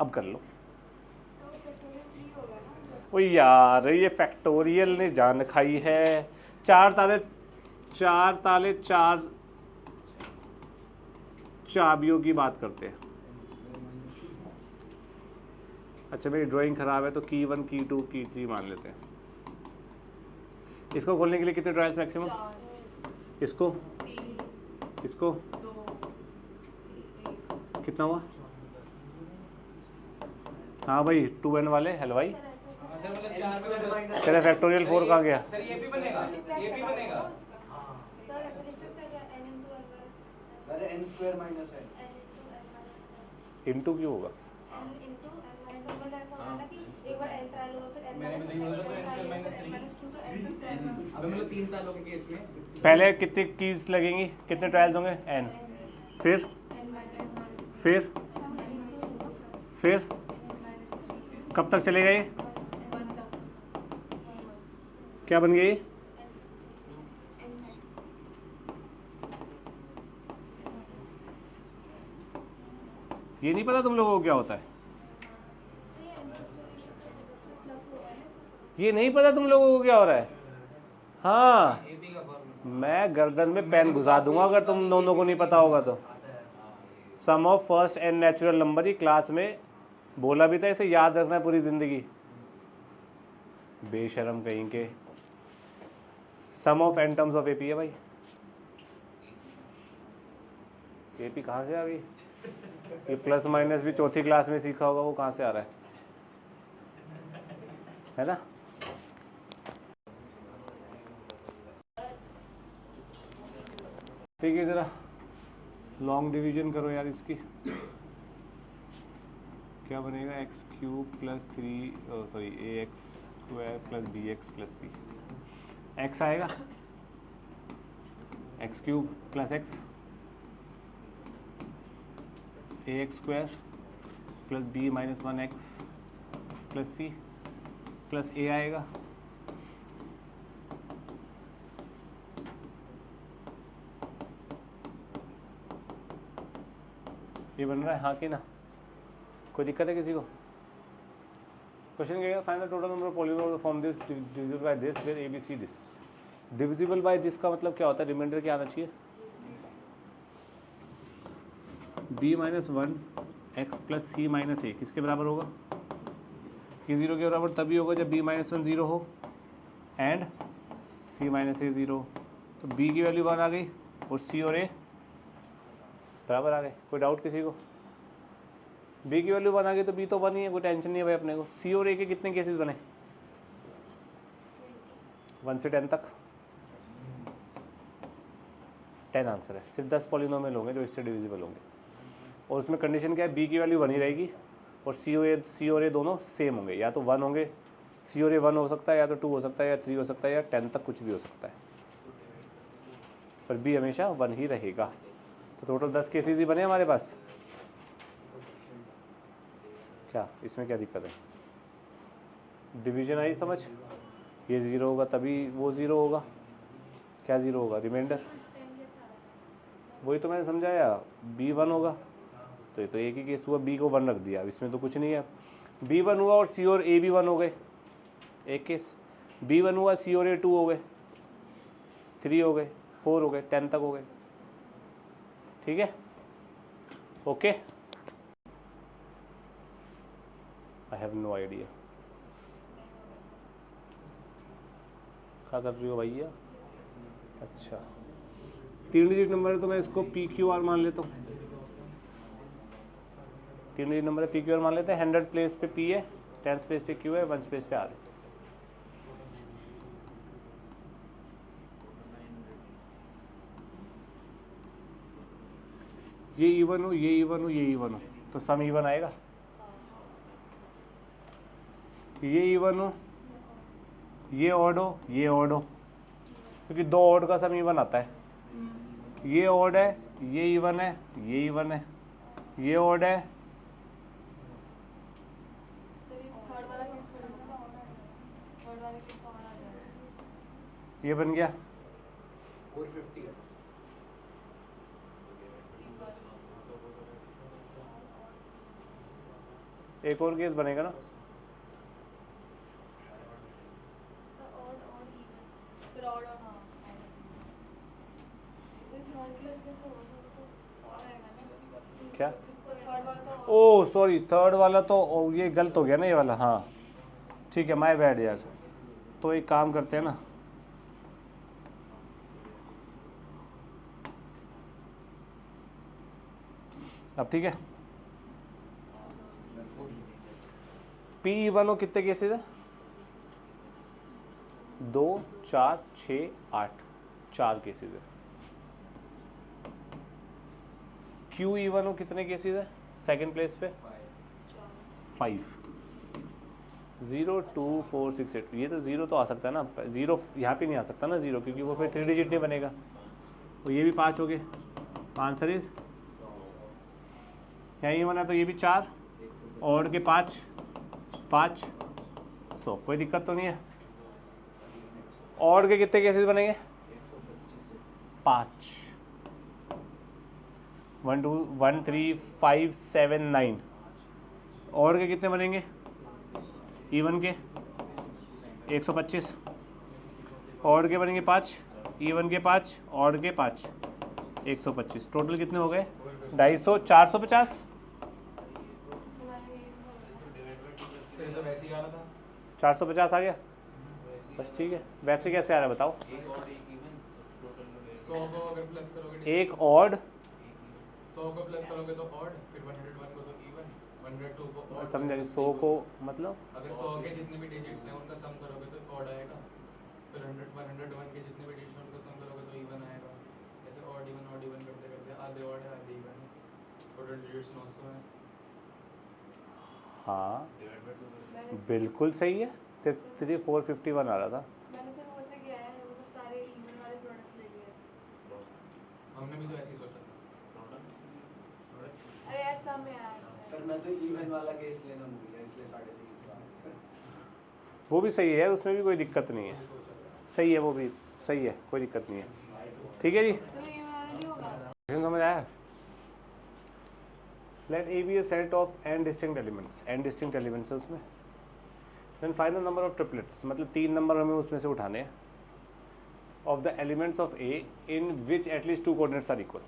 अब कर लो। तो फैक्टोरियल 3 होगा ना? ओ यार ये फैक्टोरियल ने जान खाई है। 4 ताले 4 चाबियों की बात करते हैं। अच्छा मेरी ड्राइंग खराब है तो की 1 की 2 की 3 मान लेते हैं। इसको खोलने के लिए कितने ट्रायल्स मैक्सिमम? 4 इसको 3 इसको 2 1। कितना हुआ? हाँ भाई 2n वाले हलवाई। सर मतलब 4 में तेरा फैक्टोरियल 4 कहाँ गया? सर ये भी बनेगा, ये भी बनेगा। सर ऐसे लिख सकते हैं क्या? n into n minus sir n square minus n। n into n minus into क्यों होगा? n into n minus मतलब ऐसा होगा ना कि एक बार n ट्रायल होगा फिर n मैंने minus मतलब ये बोला तो n n square minus 3। minus 2 तो n plus n। अबे मतलब 3 तालों के केस में पहले कितनी कीज लगेंगी, कितने ट्रायल्स होंगे? n। फिर फिर कब तक चलेगा ये? क्या बन गया ये? ये नहीं पता तुम लोगों को क्या होता है? ये नहीं पता तुम लोगों को क्या हो रहा है? हाँ, ए बी का फॉर्मूला। मैं गर्दन में पेन घुसा दूंगा अगर तुम दोनों को नहीं पता होगा तो। Sum of first n natural number ही क्लास में बोला भी था, इसे याद रखना है पूरी जिंदगी। बेशरम कहीं के। Sum of n terms of AP है भाई। एपी कहाँ से आ गई? ये प्लस माइनस भी चौथी क्लास में सीखा होगा, वो कहाँ से आ रहा है ना? ठीक है, जरा लॉन्ग डिवीजन करो यार इसकी। क्या बनेगा? X cube plus 3 sorry a x square plus b x plus c. X आएगा, x cube plus x, a x square plus b minus 1 x plus c plus a आएगा। ये बन रहा है हाँ कि ना? कोई दिक्कत है किसी को? क्वेश्चन क्या है? Find the total number of polynomial from this divisible by this where A B C this. Divisible by this का मतलब क्या होता है? रिमाइंडर क्या आना चाहिए? b माइनस 1 एक्स प्लस सी माइनस ए किसके बराबर होगा? ये 0 के बराबर तभी होगा जब b माइनस 1 0 हो एंड c माइनस ए 0। तो b की वैल्यू 1 आ गई और c और a बराबर आ गए। कोई डाउट किसी को? b की वैल्यू 1 आ गई तो b तो 1 ही है, कोई टेंशन नहीं है भाई अपने को। c और a के कितने केसेस बने? 1 से 10 तक 10 आंसर है। सिर्फ 10 पॉलिनोमियल होंगे जो इससे डिविजिबल होंगे, और उसमें कंडीशन क्या है? b की वैल्यू 1 ही रहेगी और c और a दोनों सेम होंगे। या तो 1 होंगे, c और a 1 हो सकता है, या तो 2 हो सकता है, या 3 हो सकता है, या 10 तक कुछ भी हो सकता है, पर b हमेशा 1 ही रहेगा। तो टोटल 10 केसेस ही बने हमारे पास। क्या इसमें क्या दिक्कत है? डिवीजन आई समझ, ये 0 होगा तभी वो 0 होगा, क्या 0 होगा, रिमाइंडर, 10 कैसे आ रहा है? वही तो मैंने समझाया, B1 होगा, तो ये तो एक ही केस हुआ, B को 1 रख दिया, अब इसमें तो कुछ नहीं है, B1 हुआ और C और A भी 1 हो गए, एक केस, B1 हुआ C और A 2 हो गए, 3 हो गए, 4 हो गए, 10 तक हो गए, ठीक है, okay. I have no idea क्या कर रही हो भैया। अच्छा 3 डिजिट नंबर है तो मैं इसको PQR मान लेता हूँ, 3 डिजिट नंबर है PQR मान लेते हैं। 100 प्लेस पे P है, 10 स्पेस पे Q है, 1 स्पेस पे R है। ये इवन हो, ये इवन हो, ये इवन हो, तो सम इवन आएगा। ये इवन हो, ये ऑड हो, ये ऑड हो, क्योंकि 2 ऑड का सम इवन आता है। ये ऑड है, ये इवन है, ये इवन है, ये ऑड है, सर ये थर्ड वाला केस पड़ेगा, थर्ड वाले केस कौन आ जाएगा? ये बन गया 450 एक और केस बनेगा ना, फिर ऑड और हाँ थर्ड केस कैसे होगा? तो ऑड आएगा ना, क्या, तो थर्ड वाला तो ओ सॉरी थर्ड वाला तो ये गलत हो गया ना, ये वाला, हाँ ठीक है, माय बैड यार। तो एक काम करते हैं ना, अब ठीक है, P1 हो कितने केसेस है, 2 4 6 8, 4 केसेस है। QE1 हो कितने केसेस है सेकंड प्लेस पे, 5, 0 2 4 6 8, ये तो 0 तो आ सकता है ना, 0 यहाँ पे नहीं आ सकता ना 0, क्योंकि वो फिर 3 डिजिट नहीं बनेगा। तो ये भी 5 हो गए, आंसर इज यहाँ ये बना, तो ये भी 4 और के 5 5, सो कोई दिक्कत तो नहीं है। और के कितने केसेस बनेंगे, 5, 1 2 1 3 5 7 9, और के कितने बनेंगे, इवन के 125, और के बनेंगे 5, इवन के 5, और के 5, 125, टोटल कितने हो गए, 250, 450, फिर तो वैसे ही आ रहा था 450 आ गया, बस ठीक है। वैसे कैसे आ रहा है बताओ, 100 को अगर प्लस करोगे एक ऑड, 100 को प्लस करोगे तो ऑड, फिर 101 को तो इवन, 102 को ऑड, समझा नहीं, 100 को मतलब अगर 100 के जितने भी डिजिट्स हैं उनका सम करोगे तो ऑड आएगा, फिर 101 के जितने भी डिजिट्स हैं उनका सम करोगे तो इवन आएगा। ऐसे ऑड इवन करते करते आधे ऑड है आधे इवन है, टोटल डिजिट्स 900 हैं। हाँ मैंने बिल्कुल सही है, तेरे 451 आ रहा था। मैंने सर वो से किया है, वो सब सारे इवन वाले प्रोडक्ट ले लिए। हमने भी तो ऐसे ही सोचा था। अरे यार सब में आया सर सर। मैं तो इवन वाला केस लेना भूल गया, इसलिए 350 वो भी सही है, उसमें भी कोई दिक्कत नहीं है, सही है, वो भी सही है, कोई दिक्कत नहीं है, ठीक है जी। तो ये वाला नहीं होगा? समझ आया। Let A be a set of n distinct elements, n distinct elements है उसमें, then find the number of triplets, मतलब 3 नंबर हमें उसमें से उठाने हैं, of the elements of A in which at least 2 coordinates are equal,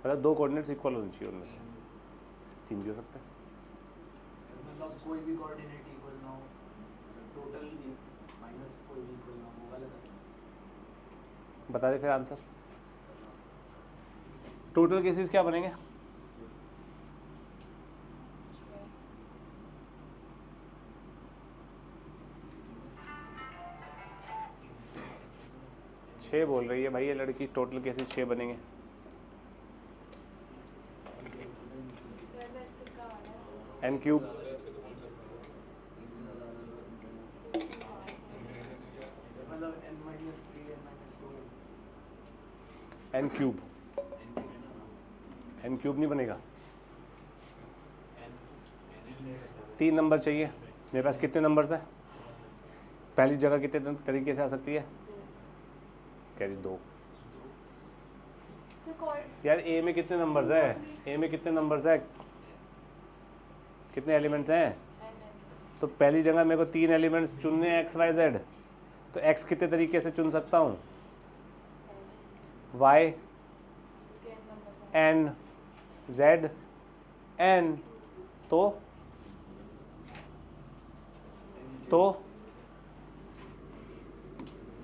मतलब 2 coordinates equal होने चाहिए उनमें से, 3 भी हो सकता है। मतलब कोई भी कोऑर्डिनेट इक्वल ना हो, टोटल माइनस कोई भी इक्वल ना हो, वो वाला था। बता दे फिर आंसर, टोटल केसेस क्या बनेंगे, छः बोल रही है भाई ये लड़की, टोटल केसेस 6 बनेंगे। सर मैं इसका वाला है। n क्यूब, मतलब n-3 n-2 n cube, n cube नहीं बनेगा, 3 नंबर चाहिए, मेरे पास कितने नंबर्स हैं? पहली जगह कितने तरीके से आ सकती है? कह रही 2। So called यार ए में कितने नंबर्स है? ए में कितने नंबर्स है? कितने एलिमेंट्स हैं? तो पहली जगह मेरे को 3 एलिमेंट्स चुनने हैं, एक्स वाई जेड। तो एक्स कितने तरीके से चुन सकता हूँ? Y n Z n. तो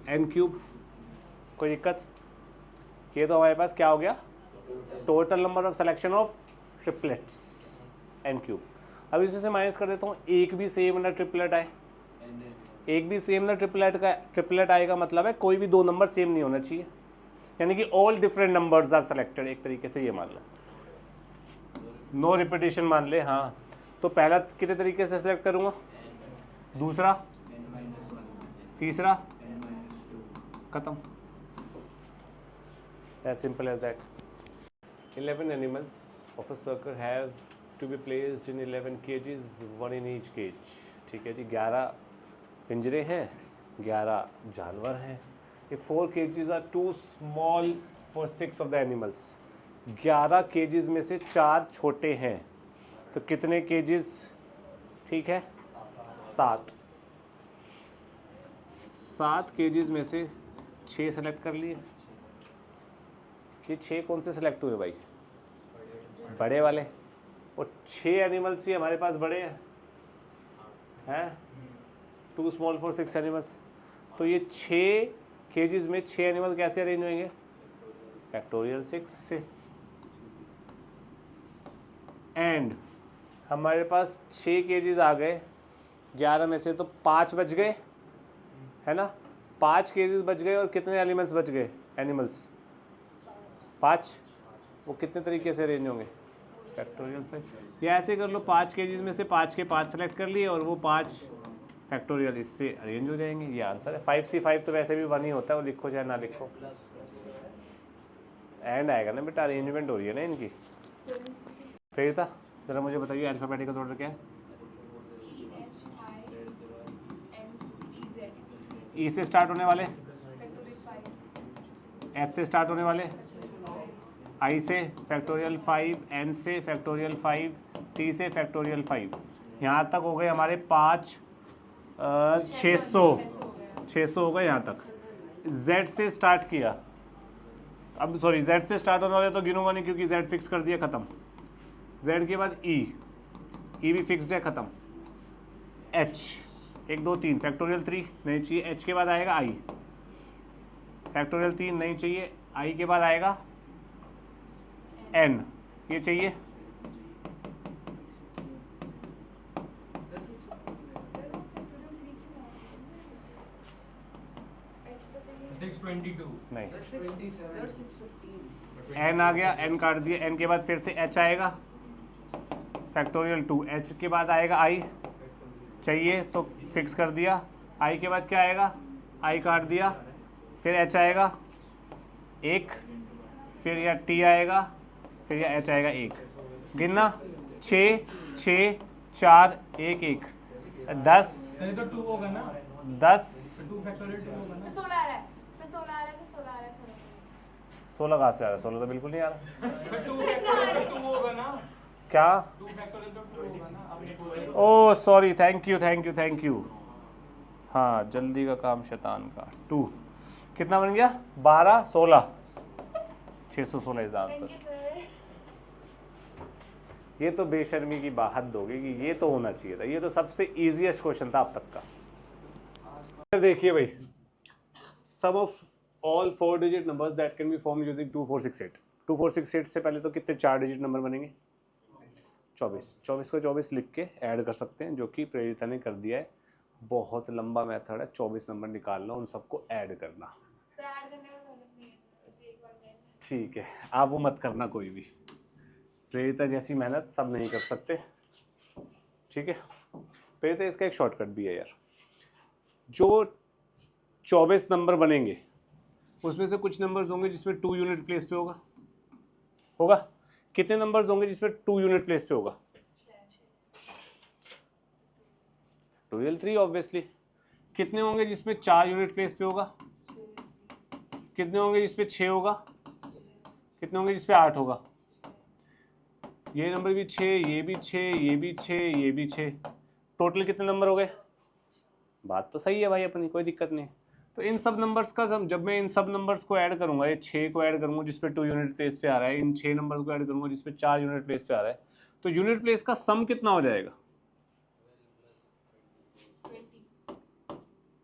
एन क्यूब। कोई दिक्कत? ये तो हमारे पास क्या हो गया? Total number of selection of triplets n cube. अब इसी से माइनस कर देता हूँ, एक भी सेम ना ट्रिपलेट आए। एक भी सेम ना ट्रिपलेट आएगा मतलब है कोई भी 2 नंबर सेम नहीं होना चाहिए, यानी कि all different numbers are selected. एक तरीके से ये मान लो, नो रिपीटेशन मान ले। हाँ, तो पहला कितने तरीके से सिलेक्ट करूँगा, दूसरा, तीसरा, खत्म। As simple as that. 11 animals of a circle have to be placed in 11 cages, 1 in each cage. ठीक है जी, 11 पिंजरे हैं, 11 जानवर हैं। ये 4 cages are too small for 6 of the animals. 11 cages में से 4 छोटे हैं, तो कितने cages? ठीक है, 7। 7 cages में से 6 सेलेक्ट कर लिए। ये 6 कौन से सेलेक्ट हुए भाई? बड़े वाले। और 6 एनिमल्स ही हमारे पास बड़े हैं, टू स्मॉल फॉर 6 एनिमल्स। तो ये 6 केजेस में 6 एनिमल कैसे अरेंज होंगे? फैक्टोरियल 6 से। एंड हमारे पास 6 केजेस आ गए 11 में से, तो 5 बच गए, है ना? 5 केजेस बच गए और कितने एलिमेंट्स बच गए? एनिमल्स 5। वो कितने तरीके से अरेंज होंगे? फैक्टोरियल 5। या ऐसे कर लो, 5 केजीज में से 5 के 5 सेलेक्ट कर लिए और वो 5 फैक्टोरियल इससे अरेंज हो जाएंगे। ये आंसर है। 5C5 तो वैसे भी 1 ही होता है, वो लिखो चाहे ना लिखो, एंड आएगा ना बेटा, अरेंजमेंट हो रही है ना इनकी। फिर था जरा मुझे बताइए अल्फ़ाबेटिकल ऑर्डर क्या है? ई से स्टार्ट होने वाले, एच से स्टार्ट होने वाले, आई से फैक्टोरियल 5, एन से फैक्टोरियल 5, टी से फैक्टोरियल 5। यहाँ तक हो गए हमारे 5, 600 हो गए यहाँ तक। जेड से स्टार्ट किया, अब सॉरी जेड से स्टार्ट होने वाले तो गिनूंगा नहीं क्योंकि जेड फिक्स कर दिया, ख़त्म। जेड के बाद ई भी फिक्स्ड है, ख़त्म। एच 1 2 3 फैक्टोरियल 3 नहीं चाहिए। एच के बाद आएगा आई, फैक्टोरियल 3 नहीं चाहिए। आई के बाद आएगा एन, ये चाहिए। नहीं, एन आ गया, एन काट दिया। एन के बाद फिर से एच आएगा, फैक्टोरियल 2। एच के बाद आएगा आई, चाहिए तो फिक्स कर दिया। आई के बाद क्या आएगा? आई काट दिया, फिर एच आएगा 1, फिर या टी आएगा, फिर या एच आएगा 1। गिनना 6 6 4 1 1 10 तो 2 होगा ना, 10 2 फैक्टोरियल 2 होगा ना। 16 आ रहा है, 16 आ रहा है, 16 कहाँ से आ रहा है? 16 तो बिल्कुल नहीं आ रहा। 2 फैक्टोरियल 2 होगा ना, क्या? 2 फैक्टोरियल 2 होगा ना आपने। Oh sorry, thank you. हाँ, जल्दी का काम शैतान का। 2 कितना बन गया? 12 16 616 इज आंसर। ये तो बेशर्मी की बात होगी कि ये तो होना चाहिए था। ये तो सबसे इजीएस्ट क्वेश्चन था अब तक का। देखिए भाई, sum of all 4 digit numbers that can be form using 2 4 6 8। 2 4 6 8 से पहले तो कितने 4 डिजिट नंबर बनेंगे? 24 को 24 लिख के ऐड कर सकते हैं, जो कि प्रेरिता ने कर दिया है। बहुत लंबा मेथड है, 24 नंबर निकालना, उन सबको ऐड करना। ठीक है, आप वो मत करना कोई भी, प्रेरिता जैसी मेहनत सब नहीं कर सकते। ठीक है, प्रेरिता इसका एक शॉर्टकट भी है यार। जो 24 नंबर बनेंगे उसमें से कुछ नंबर्स होंगे जिसमें 2 यूनिट प्लेस पे होगा। कितने नंबर्स होंगे जिसमें 2 यूनिट प्लेस पे होगा? Factorial 3 obviously. कितने होंगे जिसमें 4 यूनिट प्लेस पे होगा, कितने होंगे जिसपे 6 होगा, कितने होंगे जिसपे 8 होगा। ये नंबर भी 6, ये भी 6, ये भी 6, ये भी 6, टोटल कितने नंबर हो गए। बात तो सही है भाई अपनी, कोई दिक्कत नहीं। तो इन सब नंबर्स का जब मैं इन सब नंबर्स को ऐड करूंगा, ये 6 को ऐड करूंगा जिसपे 2 यूनिट प्लेस पे आ रहा है, इन 6 नंबर्स को ऐड करूंगा जिसपे 4 यूनिट प्लेस पे आ रहा है, तो यूनिट प्लेस का सम कितना हो जाएगा।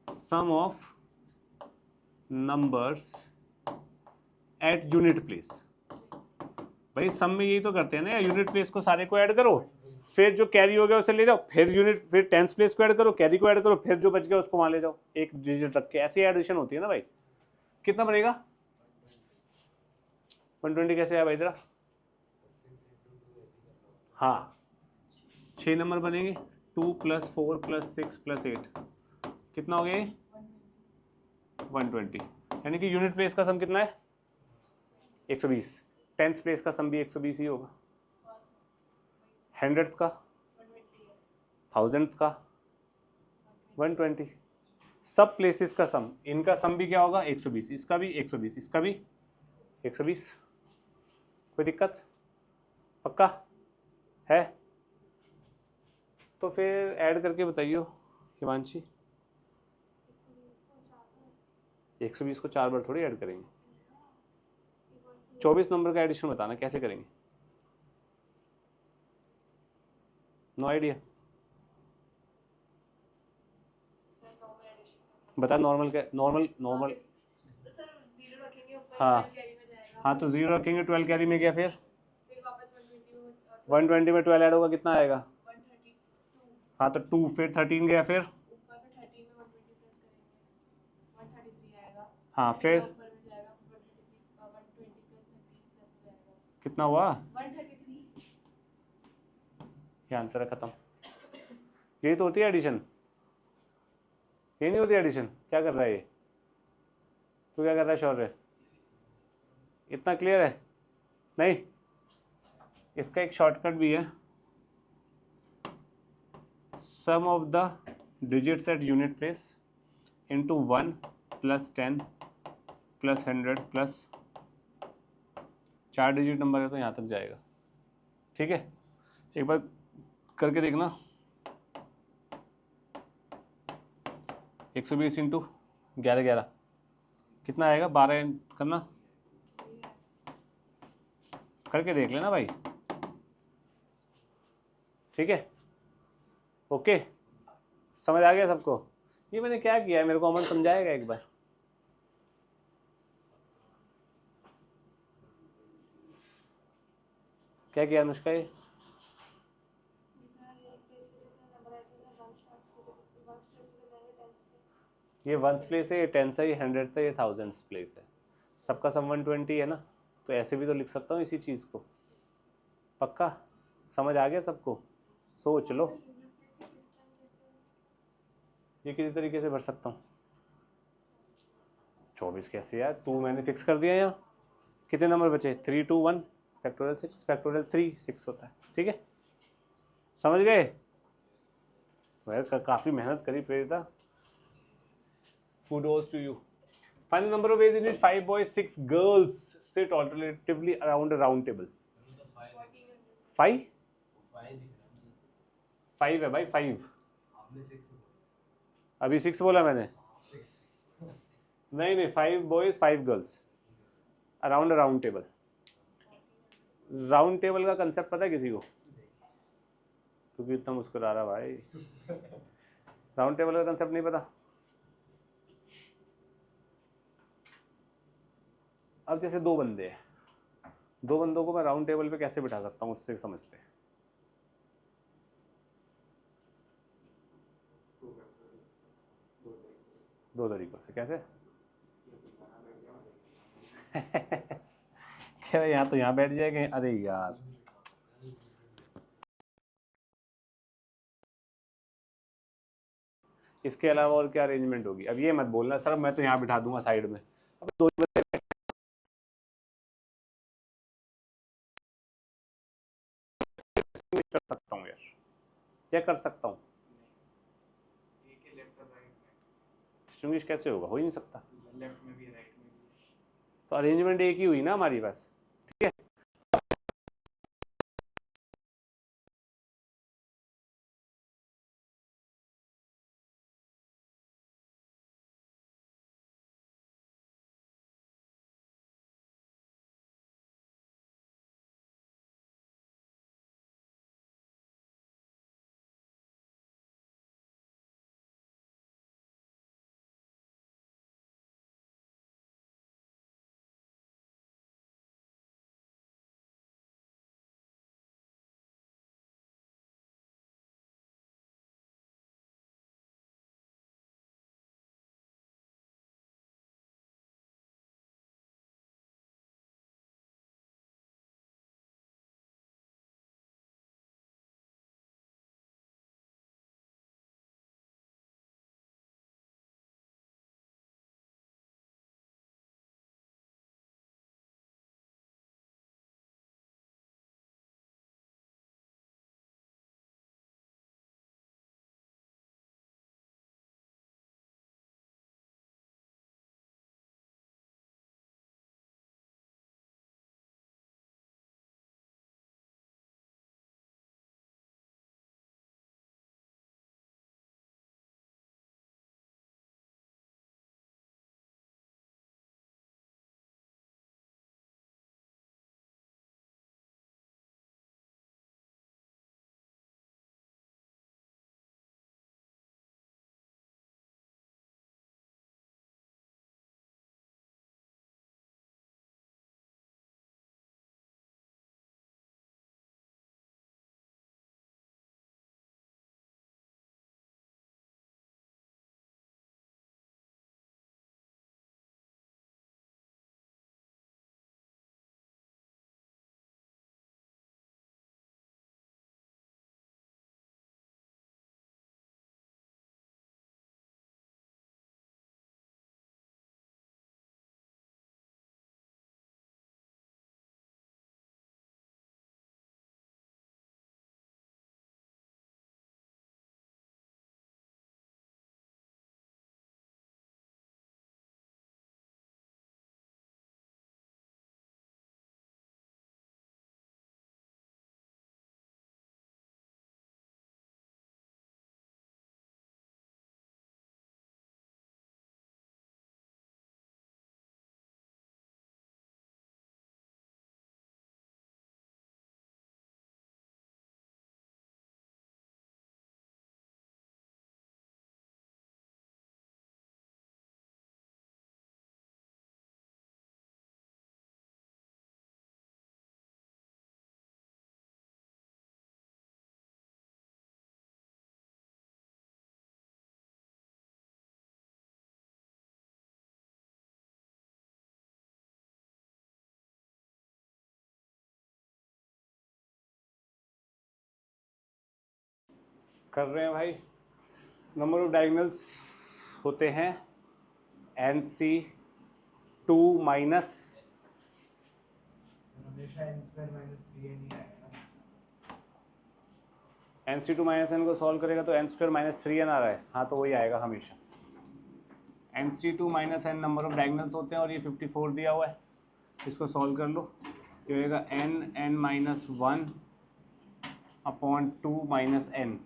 Sum of numbers at unit place. भाई सम में यही तो करते हैं ना, यूनिट प्लेस को सारे को ऐड करो, फिर जो कैरी हो गया उसे ले जाओ, फिर टेंस प्लेस को ऐड करो, कैरी को ऐड करो, फिर जो बच गया उसको वहां ले जाओ, एक डिजिट रख के। ऐसी एडिशन होती है ना भाई। कितना बनेगा 120 कैसे आया भाई जरा। हाँ 6 नंबर बनेंगे, 2 + 4 + 6 + 8 कितना हो गया 120। यानी कि यूनिट प्लेस का सम कितना है 120। टेंस प्लेस का सम भी 120 ही होगा। 100th का, 1000th का 120। सब प्लेसेस का सम, इनका सम भी क्या होगा 120, इसका भी 120, इसका भी 120। कोई दिक्कत, पक्का है। तो फिर ऐड करके बताइए हिमांशी। 120 को 4 बार थोड़ी ऐड करेंगे। 24 नंबर का एडिशन बताना कैसे करेंगे। नो आइडिया, बता। नॉर्मल क्या, नॉर्मल नॉर्मल सर 0 रखेंगे ऊपर, हाँ 12 कैरी में जाएगा। हाँ, तो 0 रखेंगे, 12 कैरी में गया, फिर वापस 120 में 120 में 12 ऐड होगा, कितना आएगा 132। हाँ तो 2, फिर 13 गया, फिर ऊपर फिर 13 में 120 प्लस करेंगे 133 आएगा। हाँ फिर ऊपर में जाएगा 133, 120 प्लस 13 प्लस जाएगा कितना हुआ 133। ये आंसर है, खत्म। यही तो होती है एडिशन, ये नहीं होती एडिशन। क्या कर रहा है ये, तू क्या कर रहा है शौर्य, इतना क्लियर है नहीं। इसका एक शॉर्टकट भी है, sum of the digits at unit place into 1 + 10 + 100 plus 4 digit number है तो यहाँ तक जाएगा। ठीक है, एक बार करके देखना। 120 इंटू 11 11 कितना आएगा, 12 करना, करके देख लेना भाई। ठीक है, ओके, समझ आ गया सबको। ये मैंने क्या किया है, मेरे को अमन समझाएगा एक बार। क्या किया अनुष्का, ये 1s प्लेस है, ये 10s है, ये 100th है, ये 1000s प्लेस है। सबका सम 120 है ना, तो ऐसे भी तो लिख सकता हूँ इसी चीज़ को। पक्का समझ आ गया सबको, सोच लो ये किसी तरीके से भर सकता हूँ। 24 कैसे यार, 2 मैंने फिक्स कर दिया यहाँ। कितने नंबर बचे, 3 2 1 फैक्टोरियल 6 फैक्टोरियल 3 6 होता है। ठीक है, समझ गए। काफ़ी मेहनत करी प्रेरिता, kudos to you. Find the number of ways in which 5 boys 6 girls sit alternatively around a round table. 5 5 है भाई, 5 अभी 6 बोला मैंने। नहीं 5 boys 5 girls around a round table. Round table का कंसेप्ट पता है किसी को, तू भी इतना मुस्कुरा रहा भाई। राउंड टेबल का कंसेप्ट नहीं पता। अब जैसे 2 बंदे हैं, 2 बंदों को मैं राउंड टेबल पे कैसे बिठा सकता हूँ उससे समझते हैं। दो तरीकों से, कैसे क्या यहाँ तो यहाँ बैठ जाएगा, अरे यार इसके अलावा और क्या अरेंजमेंट होगी। अब ये मत बोलना सर मैं तो यहाँ बिठा दूंगा साइड में। अब 2 कर सकता हूँ यार, क्या कर सकता हूँ, डिस्टिंग्विश कैसे होगा, हो ही नहीं सकता। लेफ्ट में भी राइट में भी। तो अरेंजमेंट एक ही हुई ना हमारी पास, ठीक है। कर रहे हैं भाई। नंबर ऑफ डायगोनल्स होते हैं NC2 माइनस, हमेशा n स्क्वायर माइनस 3n ही आएगा ना। NC2 माइनस एन को सॉल्व करेगा तो n स्क्वायर माइनस 3n आ रहा है, हाँ तो वही आएगा हमेशा। NC2 minus n number of diagonals होते हैं और ये 54 दिया हुआ है, इसको सॉल्व कर लो। ये होगा n minus 1 upon 2 minus n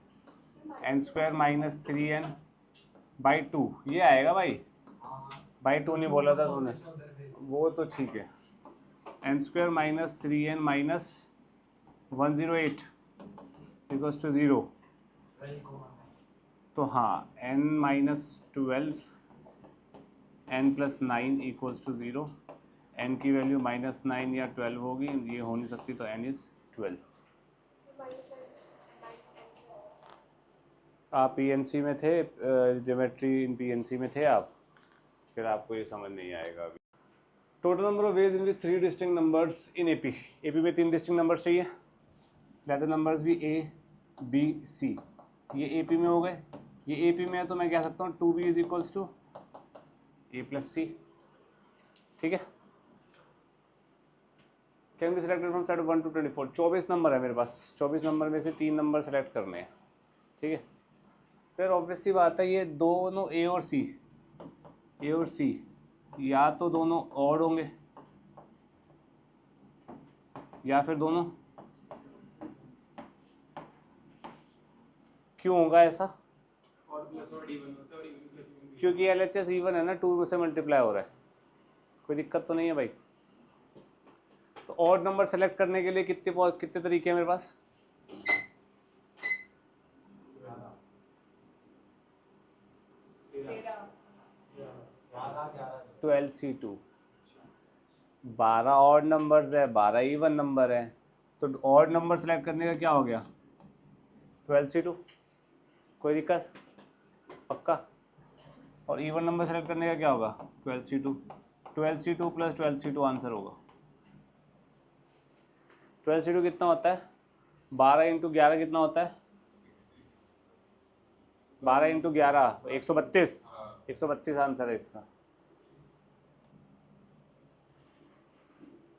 square minus 3n by 2, ये आएगा भाई। बाई 2 नहीं बोला था तूने, वो तो ठीक है। n square minus 3n minus 108 equals to 0। तो हाँ n minus 12 n plus 9 equals to 0। n की वैल्यू माइनस 9 या 12 होगी, ये हो नहीं सकती, तो n इज़ 12। आप PNC में थे, ज्योमेट्री इन PNC में थे आप, फिर आपको ये समझ नहीं आएगा अभी। Total number of ways in which 3 distinct numbers in AP में 3 डिस्टिंक्ट नंबर्स चाहिए, लेट द नंबर्स भी A B C। ये AP में हो गए, ये AP में है तो मैं कह सकता हूँ 2B is equals to A plus C, ठीक है। Can be selected from set 1 to 24। 24 number है मेरे पास, 24 नंबर में से 3 नंबर सेलेक्ट करने हैं, ठीक है। फिर ऑब्वियसली बात है ये दोनों A और C ए और सी या तो दोनों ऑड होंगे या फिर दोनों, क्यों होगा ऐसा? और प्लस और इवन होता है और इवन प्लस इवन क्योंकि LHS इवन है ना, 2 से मल्टीप्लाई हो रहा है, कोई दिक्कत तो नहीं है भाई। तो ऑड नंबर सेलेक्ट करने के लिए कितने तरीके हैं मेरे पास? 12C2, 12 ऑड नंबर्स है, 12 इवन नंबर है, तो ऑड नंबर सेलेक्ट करने का क्या हो गया? 12C2, कोई दिक्कत? पक्का? और इवन नंबर सेलेक्ट करने का क्या होगा? 12C2, 12C2 plus 12C2 answer होगा। 12C2 कितना होता है? 12 इंटू 11 कितना होता है? 12 इंटू 11 132, 132 आंसर है इसका।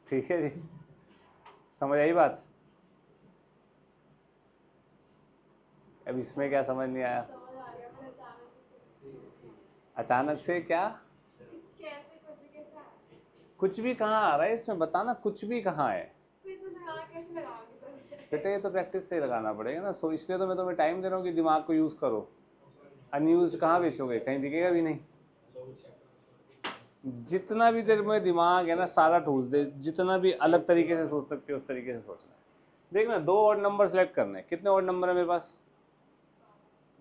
ठीक है जी, समझ आई बात? अब इसमें क्या समझ नहीं आया? समझ आ गया, पर अचानक से क्या? कैसे कैसे आया? कुछ भी कहाँ आ रहा है इसमें, बताना, कुछ भी कहाँ है फिर तो दिमाग कैसे लगाओगे सर? बेटे? ये तो प्रैक्टिस से ही लगाना पड़ेगा ना, सो इसलिए तो मैं तुम्हें टाइम दे रहा हूँ कि दिमाग को यूज़ करो। अनयूज कहाँ बेचोगे? कहीं बिकेगा भी नहीं। जितना भी देर में दिमाग है ना सारा ठूस दे, जितना भी अलग तरीके से सोच सकते हो उस तरीके से सोचना है। देखना, 2 ऑड नंबर सेलेक्ट करने हैं। कितने ऑड नंबर है मेरे पास?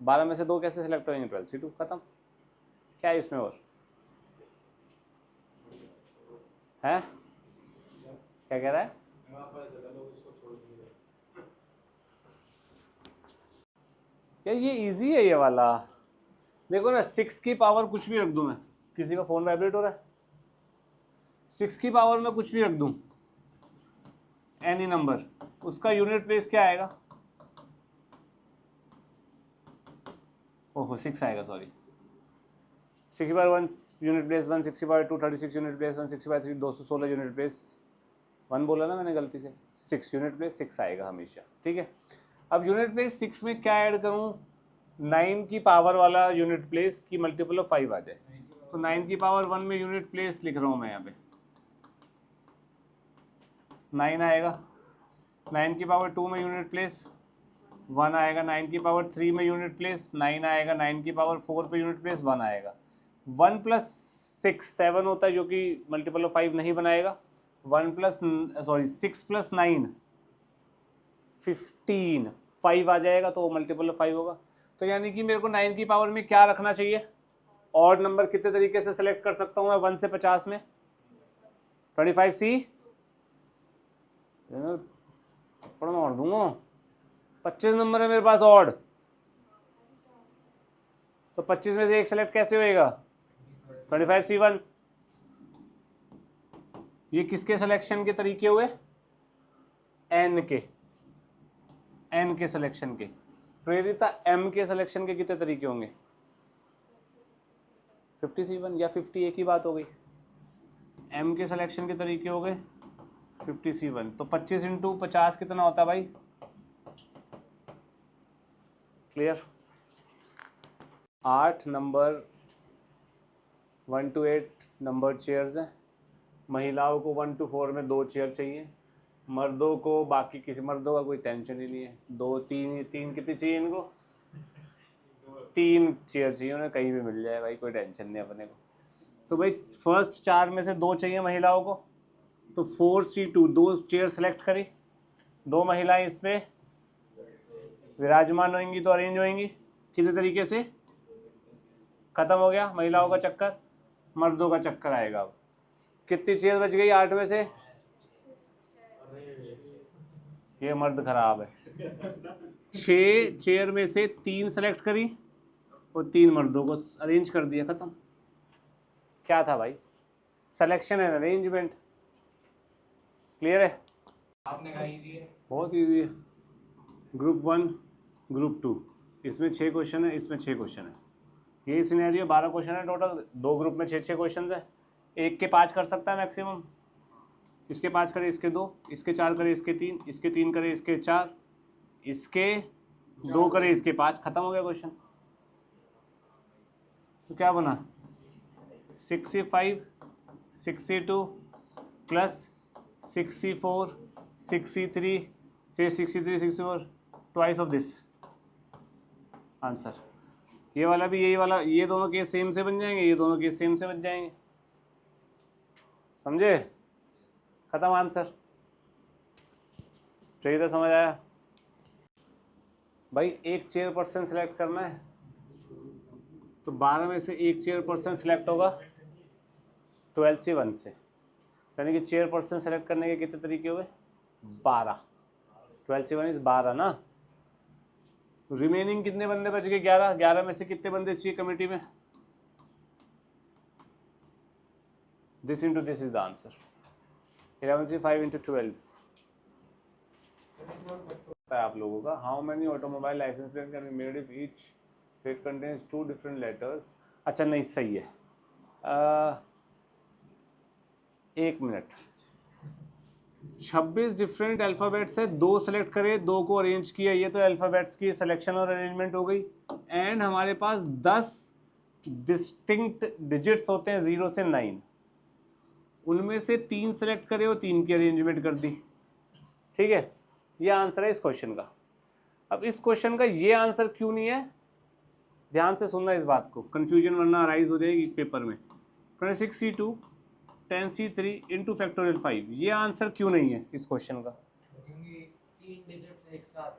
12 में से 2 कैसे सेलेक्ट होंगे? 12C2, खत्म। क्या है इसमें और है? क्या कह रहा है? यार ये इजी है ये वाला। देखो ना, 6 की पावर कुछ भी रख दूं मैं, किसी का फोन वाइब्रेट हो रहा है, 6 की पावर में कुछ भी रख दूं, एनी नंबर, उसका यूनिट प्लेस क्या आएगा? ओहो 6 आएगा, सॉरी। 6 की पावर 1 यूनिट प्लेस 1, 6 की पावर 2 36 यूनिट प्लेस 1, 6 की पावर 3 216 यूनिट प्लेस 1 बोला ना मैंने गलती से, 6 यूनिट प्लेस 6 आएगा हमेशा। ठीक है, अब यूनिट प्लेस 6 में क्या ऐड करूं? 9 की पावर वाला यूनिट प्लेस की मल्टीपल ऑफ 5 आ जाए, तो 9 की पावर 1 में यूनिट प्लेस लिख रहा हूं मैं यहाँ पे, 9 आएगा। 9 की पावर 2 में यूनिट प्लेस 1 आएगा। 9 की पावर 3 में यूनिट प्लेस 9 आएगा। 9 की पावर 4 पे यूनिट प्लेस 1 आएगा। 1 प्लस 6 7 होता है, जो कि मल्टीपल ऑफ 5 नहीं बनाएगा। 6 प्लस 9 15, 5 आ जाएगा तो मल्टीपल ऑफ 5 होगा। तो यानी कि मेरे को 9 की पावर में क्या रखना चाहिए? ऑड नंबर कितने तरीके से सेलेक्ट कर सकता हूँ मैं 1 से 50 में? 25C, थप्पड़ मार दूंगा। 25 नंबर है मेरे पास ऑड, तो 25 में से एक सेलेक्ट कैसे होएगा? 25C1। ये किसके सिलेक्शन के तरीके हुए? एन के सिलेक्शन के। प्रेरिता एम के सिलेक्शन के कितने तरीके होंगे? 50C1 या 50, एक ही बात हो गई। एम के सिलेक्शन के तरीके हो गए 50C1, तो 25 इंटू 50 कितना होता है भाई? Clear? 8 number 1 to 8 number chairs हैं। महिलाओं को 1 to 4 में 2 चेयर चाहिए। मर्दों को, बाकी किसी मर्दों का कोई टेंशन ही नहीं है, 2 3 कितनी चाहिए इनको? 3 चेयर चाहिए उन्हें, कहीं भी मिल जाए भाई, कोई टेंशन नहीं अपने को। तो भाई फर्स्ट 4 में से 2 चाहिए महिलाओं को, तो 4C2 2 चेयर सेलेक्ट करी, 2 महिलाएं इसमें विराजमान होंगी तो अरेंज होंगी किसी तरीके से। खत्म हो गया महिलाओं का चक्कर, मर्दों का चक्कर आएगा। अब कितनी चेयर बच गई 8 में से? ये मर्द खराब है। 6 चेयर में से 3 सेलेक्ट करी और 3 मर्दों को अरेंज कर दिया, खत्म। क्या था भाई? Selection and arrangement. क्लियर है? आपने कहा इजी है, बहुत ईजी है। ग्रुप 1 ग्रुप 2, इसमें 6 क्वेश्चन है, इसमें 6 क्वेश्चन है। यही सिनेरियो 12 क्वेश्चन है टोटल, 2 ग्रुप में 6 क्वेश्चन है। एक के 5 कर सकता है मैक्सिमम, इसके 5 करे इसके 2, इसके 4 करे इसके 3, इसके 3 करे इसके 4, इसके 2 करे इसके 5, खत्म हो गया क्वेश्चन। तो क्या बना? 65 62 प्लस 64 63 फिर 63 64 ट्वाइस ऑफ दिस आंसर। ये वाला भी यही वाला, ये दोनों केस सेम से बन जाएंगे, ये दोनों केस सेम से बन जाएंगे, समझे? खत्म आंसर। सही था, समझ आया भाई? एक चेयरपर्सन सिलेक्ट करना है तो 12 में से एक चेयरपर्सन सिलेक्ट होगा 12C1 से, यानी कि चेयरपर्सन सेलेक्ट करने के कितने तरीके हुए? 12। 12C1 इज 12 ना। रिमेनिंग कितने बंदे बच गए? 11। 11 में से कितने बंदे चाहिए कमेटी में? This into this is the answer. 11C5 into 12 आप लोगों का। How many automobile license plate can be made if each plate contains 2 different letters? अच्छा नहीं, सही है। 1 मिनट। 26 डिफरेंट अल्फ़ाबेट्स है, 2 सेलेक्ट करे, 2 को अरेंज किया, ये तो अल्फ़ाबेट्स की सिलेक्शन और अरेंजमेंट हो गई। एंड हमारे पास 10 डिस्टिंक्ट डिजिट्स होते हैं 0 से 9, उनमें से 3 सेलेक्ट करे और 3 की अरेंजमेंट कर दी। ठीक है, ये आंसर है इस क्वेश्चन का। अब इस क्वेश्चन का ये आंसर क्यों नहीं है, ध्यान से सुनना इस बात को, कंफ्यूजन वरना अराइज हो जाएगी पेपर में। 26C2 10C3 इंटू फैक्टोरियल 5, ये आंसर क्यों नहीं है इस क्वेश्चन का? क्योंकि 3 डिजिट्स एक साथ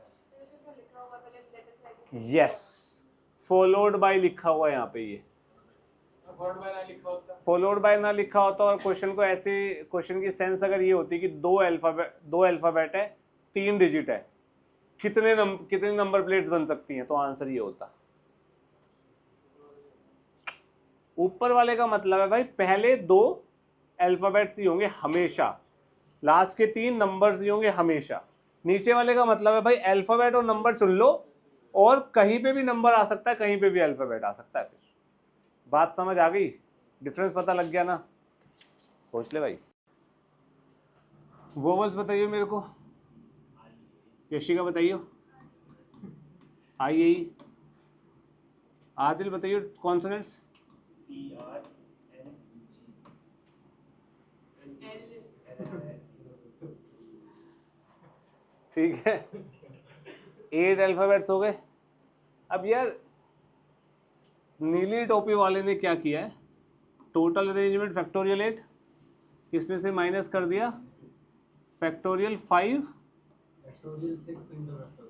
है। यस, फॉलोड बाय लिखा हुआ है यहाँ पे, ये फॉलोड बाय ना लिखा होता और क्वेश्चन को ऐसे, क्वेश्चन की सेंस अगर ये होती कि दो अल्फाबेट है, 3 डिजिट है, कितने नंबर प्लेट्स बन सकती हैं, तो आंसर ये होता। ऊपर वाले का मतलब है भाई पहले 2 अल्फाबेट्स ही होंगे हमेशा, लास्ट के 3 नंबर्स ही होंगे हमेशा। नीचे वाले का मतलब है भाई अल्फाबेट और नंबर चुन लो और कहीं पे भी नंबर आ सकता है, कहीं पे भी अल्फाबेट आ सकता है। फिर बात समझ आ गई? डिफरेंस पता लग गया ना? सोच ले भाई। वोवल्स बताइए मेरे को, यशिका बताइए, आई आदिल बताइए कॉन्सोनेंट्स। ठीक है, 8 अल्फाबेट्स हो गए। अब यार नीली टोपी वाले ने क्या किया है, टोटल अरेंजमेंट फैक्टोरियल 8, इसमें से माइनस कर दिया फैक्टोरियल 5,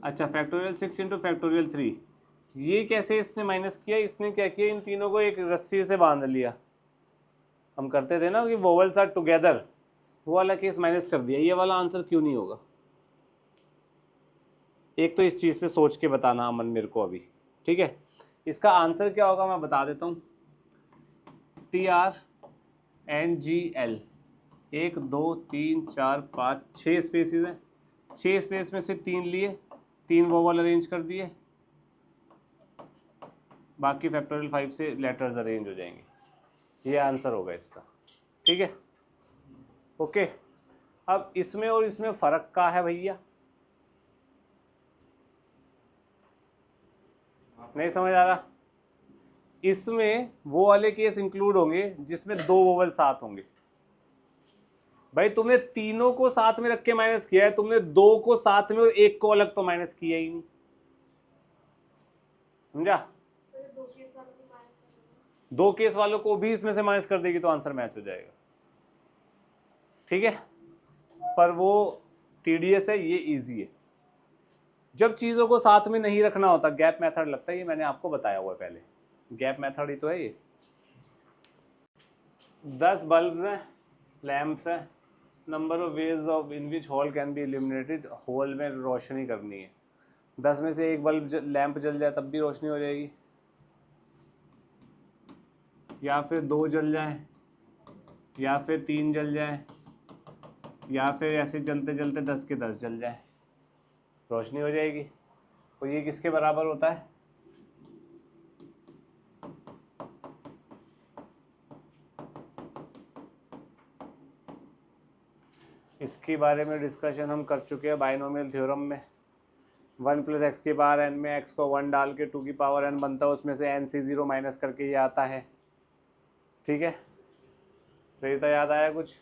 अच्छा फैक्टोरियल 6 इंटू फैक्टोरियल 3। ये कैसे इसने माइनस किया? इसने क्या किया, इन तीनों को एक रस्सी से बांध लिया। हम करते थे ना कि वोवल्स आर टुगेदर, वो वाला केस माइनस कर दिया। ये वाला आंसर क्यों नहीं होगा? एक तो इस चीज़ पे सोच के बताना अमन मेरे को अभी, ठीक है? इसका आंसर क्या होगा मैं बता देता हूँ। TRNGL 1 2 3 4 5 6 स्पेसिस हैं, 6 स्पेस में से 3 लिए, 3 वोवल अरेंज कर दिए, बाकी फैक्टोरियल 5 से लेटर्स अरेंज हो जाएंगे। ये आंसर होगा इसका, ठीक है? ओके, अब इसमें और इसमें फ़र्क क्या है भैया? नहीं समझ आ रहा? इसमें वो वाले केस इंक्लूड होंगे जिसमें 2 वोवल साथ होंगे। भाई तुमने तीनों को साथ में रख के माइनस किया है, तुमने 2 को साथ में और 1 को अलग तो माइनस किया ही नहीं, समझा? 2 केस वालों को भी इसमें से माइनस कर देगी तो आंसर मैच हो जाएगा, ठीक है? पर वो टीडीएस है, ये इजी है। जब चीज़ों को साथ में नहीं रखना होता गैप मेथड लगता है, ये मैंने आपको बताया हुआ है पहले, गैप मेथड ही तो है ये। 10 बल्ब्स हैं, लैंप्स हैं, number of ways of in which whole can be illuminated, whole में रोशनी करनी है। 10 में से 1 बल्ब लैंप जल जाए तब भी रोशनी हो जाएगी, या फिर 2 जल जाए, या फिर 3 जल जाए, या फिर ऐसे जलते जलते 10 के 10 जल जाए, रोशनी हो जाएगी। तो ये किसके बराबर होता है? इसके बारे में डिस्कशन हम कर चुके हैं बाइनोमियल थ्योरम में। 1 + x की पावर n में x को 1 डाल के 2 की पावर n बनता है, उसमें से n से 0 माइनस करके ये आता है, ठीक है, प्रेरिता याद आया कुछ?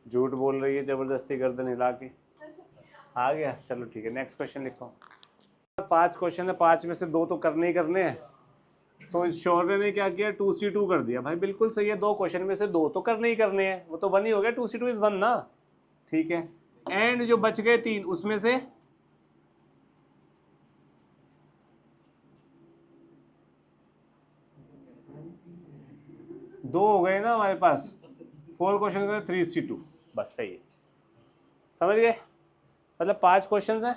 झूठ बोल रही है जबरदस्ती गर्दन हिला के। आ गया, चलो ठीक है, नेक्स्ट क्वेश्चन लिखो। 5 क्वेश्चन है, 5 में से 2 तो करने ही करने हैं। तो शौर्य ने क्या किया, 2C2 कर दिया। भाई बिल्कुल सही है, 2 क्वेश्चन में से 2 तो करने ही करने हैं, वो तो 1 ही हो गया, 2C2 इज 1 ना। ठीक है, एंड जो बच गए 3 उसमें से 2 हो गए ना हमारे पास। 4 क्वेश्चन का 3C2, बस सही है, समझ गए। मतलब 5 क्वेश्चन हैं,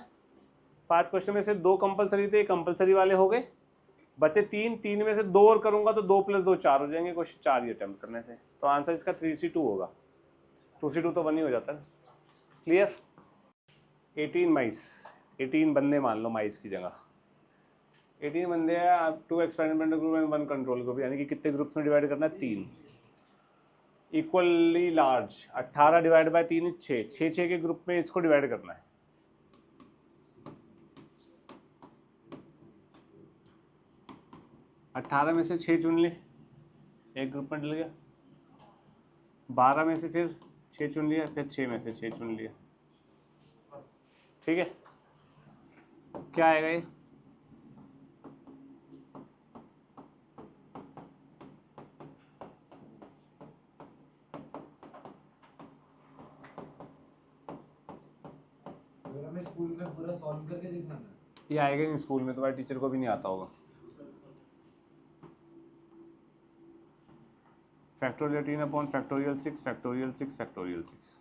5 क्वेश्चन में से 2 कंपलसरी थे, कंपलसरी वाले हो गए, बचे 3 में से 2 और करूंगा तो 2 + 2 4 हो जाएंगे क्वेश्चन, 4 ही अटेम्प्ट करने से। तो आंसर इसका 3C2 होगा। 2C2 तो 1 ही हो जाता है। क्लियर। 18 माइस, 18 बंदे मान लो माइस की जगह। 18 बंदे हैं, आप 2 experimental group and 1 control group, यानी कि कितने ग्रुप्स में डिवाइड करना है, 3 इक्वली लार्ज। 18 डिवाइड बाय 3 6, 6 के ग्रुप में इसको डिवाइड करना है। अट्ठारह में से 6 चुन ले, एक ग्रुप में डल गया। 12 में से फिर 6 चुन लिया, फिर 6 में से 6 चुन लिया। ठीक है, क्या आएगा ये? हमें स्कूल में पूरा सॉल्व करके दिखाना है। ये आएगा नहीं स्कूल में, तुम्हारे टीचर को भी नहीं आता होगा। Factorial 18 upon factorial 6 factorial 6 factorial 6।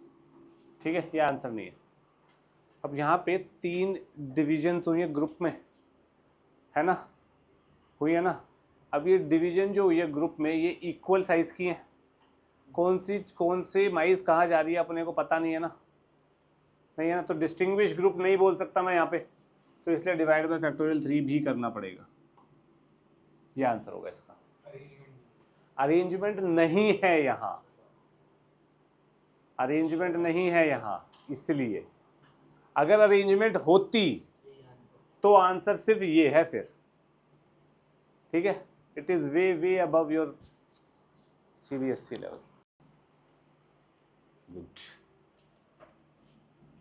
ठीक है, ये आंसर नहीं है। अब यहाँ पे 3 डिविजन्स हुई है ग्रुप में, है ना, हुई है ना। अब ये डिवीजन जो हुई है ग्रुप में, ये इक्वल साइज की है। कौन सी माइस कहाँ जा रही है अपने को पता नहीं है ना, नहीं है ना, तो डिस्टिंग्विश ग्रुप नहीं बोल सकता मैं यहाँ पे, तो इसलिए डिवाइड बाय फैक्टोरियल 3 भी करना पड़ेगा। ये आंसर होगा इसका। अरेंजमेंट नहीं है यहाँ, अरेंजमेंट नहीं है यहाँ, इसलिए अगर अरेंजमेंट होती तो आंसर सिर्फ ये है फिर। ठीक है, it is way way above your CBSE level. Good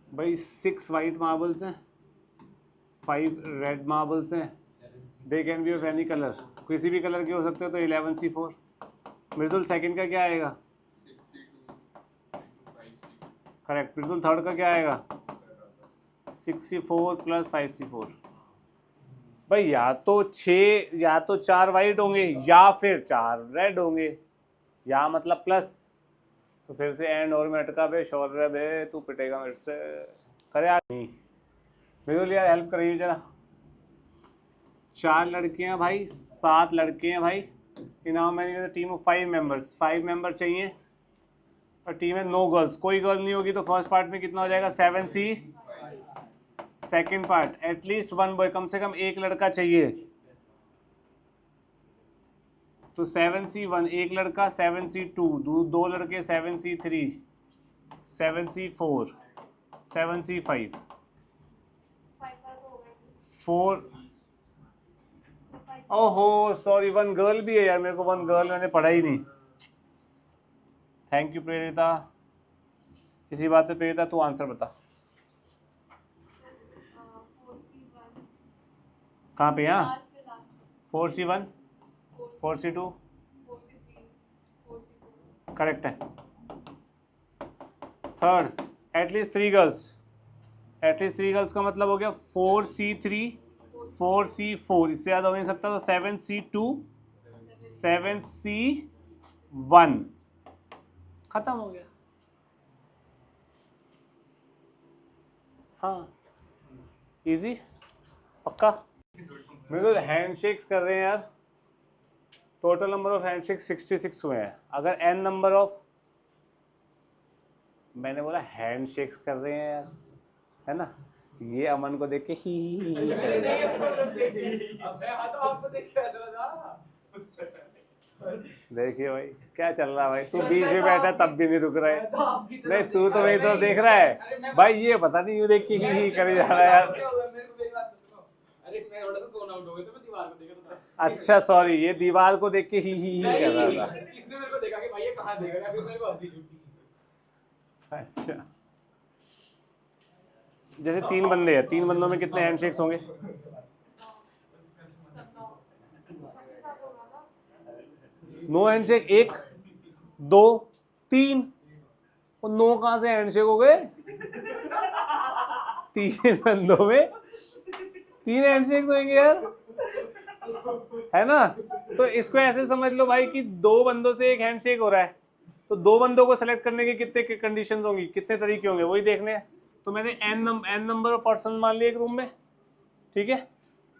भाई। 6 वाइट मार्बल्स हैं, 5 रेड मार्बल्स हैं, they can be of any colour, किसी भी कलर के हो सकते हो, तो 11C4। मृदुल सेकंड का क्या आएगा? करेक्ट। मृदुल थर्ड का क्या आएगा? 6C4 + 5C4। भाई या तो 6 या तो 4 वाइट होंगे या फिर 4 रेड होंगे, या मतलब प्लस। तो फिर से एंड और में अटका बे, शौर्य बे तू पिटेगा मेरे से। करे यार नहीं, मृदुल यार हेल्प करिए जरा। 4 लड़कियां भाई, 7 लड़के हैं भाई। इनाम मैंने टीम ऑफ 5 मेंबर्स, 5 मेंबर चाहिए, और टीम है 9 गर्ल्स। कोई गर्ल नहीं होगी तो फर्स्ट पार्ट में कितना हो जाएगा? 7C। Second part at least 1 boy, कम से कम एक लड़का चाहिए, तो 7C1 एक लड़का, 7C2 2 लड़के, 7C3 7C4 7C5 4। ओहो सॉरी, 1 गर्ल भी है यार, मेरे को 1 गर्ल मैंने पढ़ा ही नहीं। थैंक यू प्रेरिता। इसी बात पे प्रेरिता तू आंसर बता। कहाँ पे? यहाँ 4C1 4C2 करेक्ट है। Third at least 3 girls, at least 3 girls का मतलब हो गया 4C3 4C4, इससे ज़्यादा हो नहीं सकता, तो 7C2 7C1 खत्म हो गया। हाँ इजी, पक्का। बिल्कुल हैंडशेक्स कर रहे हैं यार। टोटल नंबर ऑफ हैंडशेक्स 66 हुए हैं। अगर n नंबर ऑफ, मैंने बोला हैंडशेक्स कर रहे हैं यार, है ना। ये अमन को देख के ही देखिए भाई क्या चल रहा है भाई, तू बीच में बैठा तब भी नहीं रुक रहा है। नहीं तू तो वही तो देख रहा है भाई, ये पता नहीं यूँ देख के ही करे जा रहा है यार। मैं थोड़ा सा जोन आउट हो गया था, मैं दीवार को देख रहा था। अच्छा सॉरी, ये दीवार को देख के ही कर रहा था। इसने मेरे को देखा कि भाई ये कहाँ देखेगा, फिर मेरे को हंसी छूटी। अच्छा, जैसे 3 बंदे हैं, 3 बंदों में कितने हैंडशेक्स होंगे? सब सबके साथ होगा ना। 9 हैंडशेक, 1 2 3। और 9 कहाँ से हैंडशेक हो गए? 3 बंदों में 3 हैंडशेक्स होंगे यार, है ना? तो इसको ऐसे समझ लो भाई कि 2 बंदों से 1 हैंडशेक हो रहा है, तो 2 बंदों को सेलेक्ट करने के कितने कंडीशंस होंगी, कितने तरीके होंगे, वही देखने हैं। तो मैंने n नंबर ऑफ पर्सन मान लिया एक रूम में, ठीक है?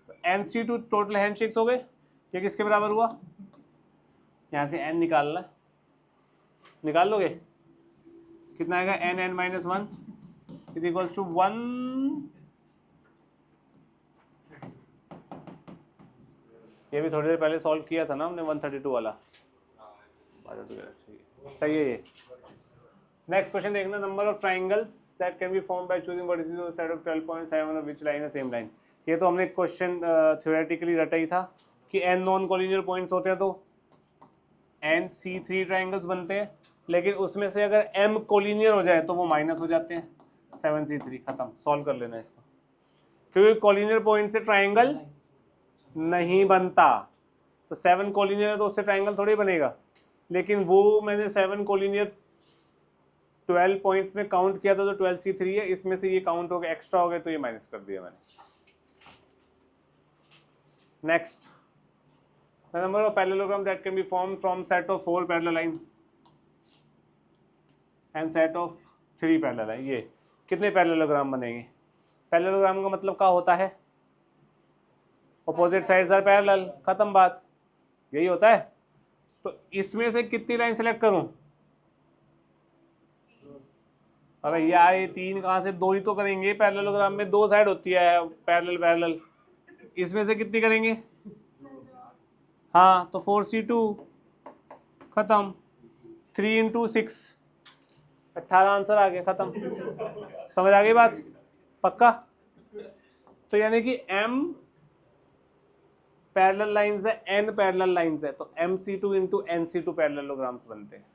तो NC2 टोटल हैंडशेक्स हो गए। ये किसके बराबर हुआ? यहाँ से n निकालना, निकाल लोगे? कितना आएगा? n(n-1) is equals to 1। ये भी थोड़ी देर पहले सॉल्व किया था ना हमने 132 वाला। सही है ये। नेक्स्ट क्वेश्चन देखना, number of triangles that can be formed by choosing vertices of set of 12.7 of which line a same line. ये तो हमने क्वेश्चन थ्योरेटिकली रटा ही था कि n नॉन कोलिनियर पॉइंट्स होते हैं तो NC3 ट्राइंगल्स बनते हैं, लेकिन उसमें से अगर m कोलिनियर हो जाए तो वो माइनस हो जाते हैं। 7C3 खत्म, सॉल्व कर लेना इसको, क्योंकि कोलिनियर पॉइंट से ट्राइंगल नहीं बनता। तो 7 कोलिनियर है तो उससे ट्राइंगल थोड़ी बनेगा, लेकिन वो मैंने 7 कोलिनियर 12 पॉइंट्स में काउंट किया था तो 12C3 है, इसमें से ये काउंट हो गए, एक्स्ट्रा हो गए तो ये माइनस कर दिया मैंने। Next, the number of parallelogram that can be formed from set of 4 parallel line and set of 3 parallel line। ये कितने पैरेललोग्राम बनेंगे? पैरेललोग्राम का मतलब क्या होता है? ऑपोजिट साइड्स आर पैरेलल, खत्म बात, यही होता है। तो इसमें से कितनी लाइन सेलेक्ट करूं? अबे यार ये 3 कहाँ से, 2 ही तो करेंगे। पैरेललोग्राम में 2 साइड होती है, पैरेलल पैरेलल, इसमें से कितनी करेंगे? हाँ, तो 4C2 खत्म, 3 × 6 18 आंसर आ गया, खत्म। समझ आ गई बात? पक्का? तो यानी कि m पैरेलल लाइंस है, n पैरेलल लाइंस है, तो MC2 × NC2 पैरेललोग्राम्स बनते हैं।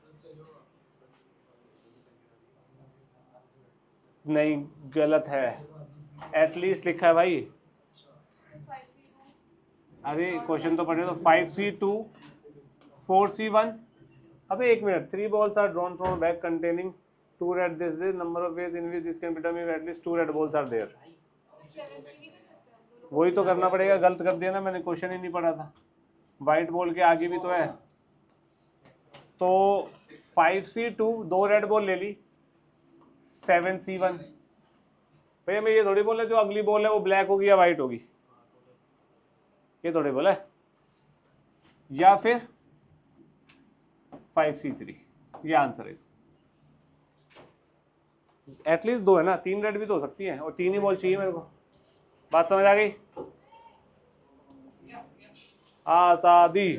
नहीं, गलत है, एटलीस्ट लिखा है भाई। अरे क्वेश्चन तो पढ़े, तो 5C2 4C1। अबे एक minute, 3 balls are drawn from a bag containing 2 red, this is number of ways in which this can be done if at least 2 red balls are there। वही तो करना पड़ेगा, गलत कर दिया ना मैंने, क्वेश्चन ही नहीं पढ़ा था। वाइट बॉल के आगे भी तो है। तो 5C2 2 रेड बॉल ले ली, 7C1। भैया मैं ये थोड़ी बोला जो अगली बॉल है वो ब्लैक होगी या वाइट होगी, ये थोड़ी बोला है। या फिर 5C3, ये आंसर है इसका। एटलीस्ट 2 है ना, 3 रेड भी तो हो सकती है, और 3 ही बॉल चाहिए मेरे को। बात समझ आ गई? आजादी।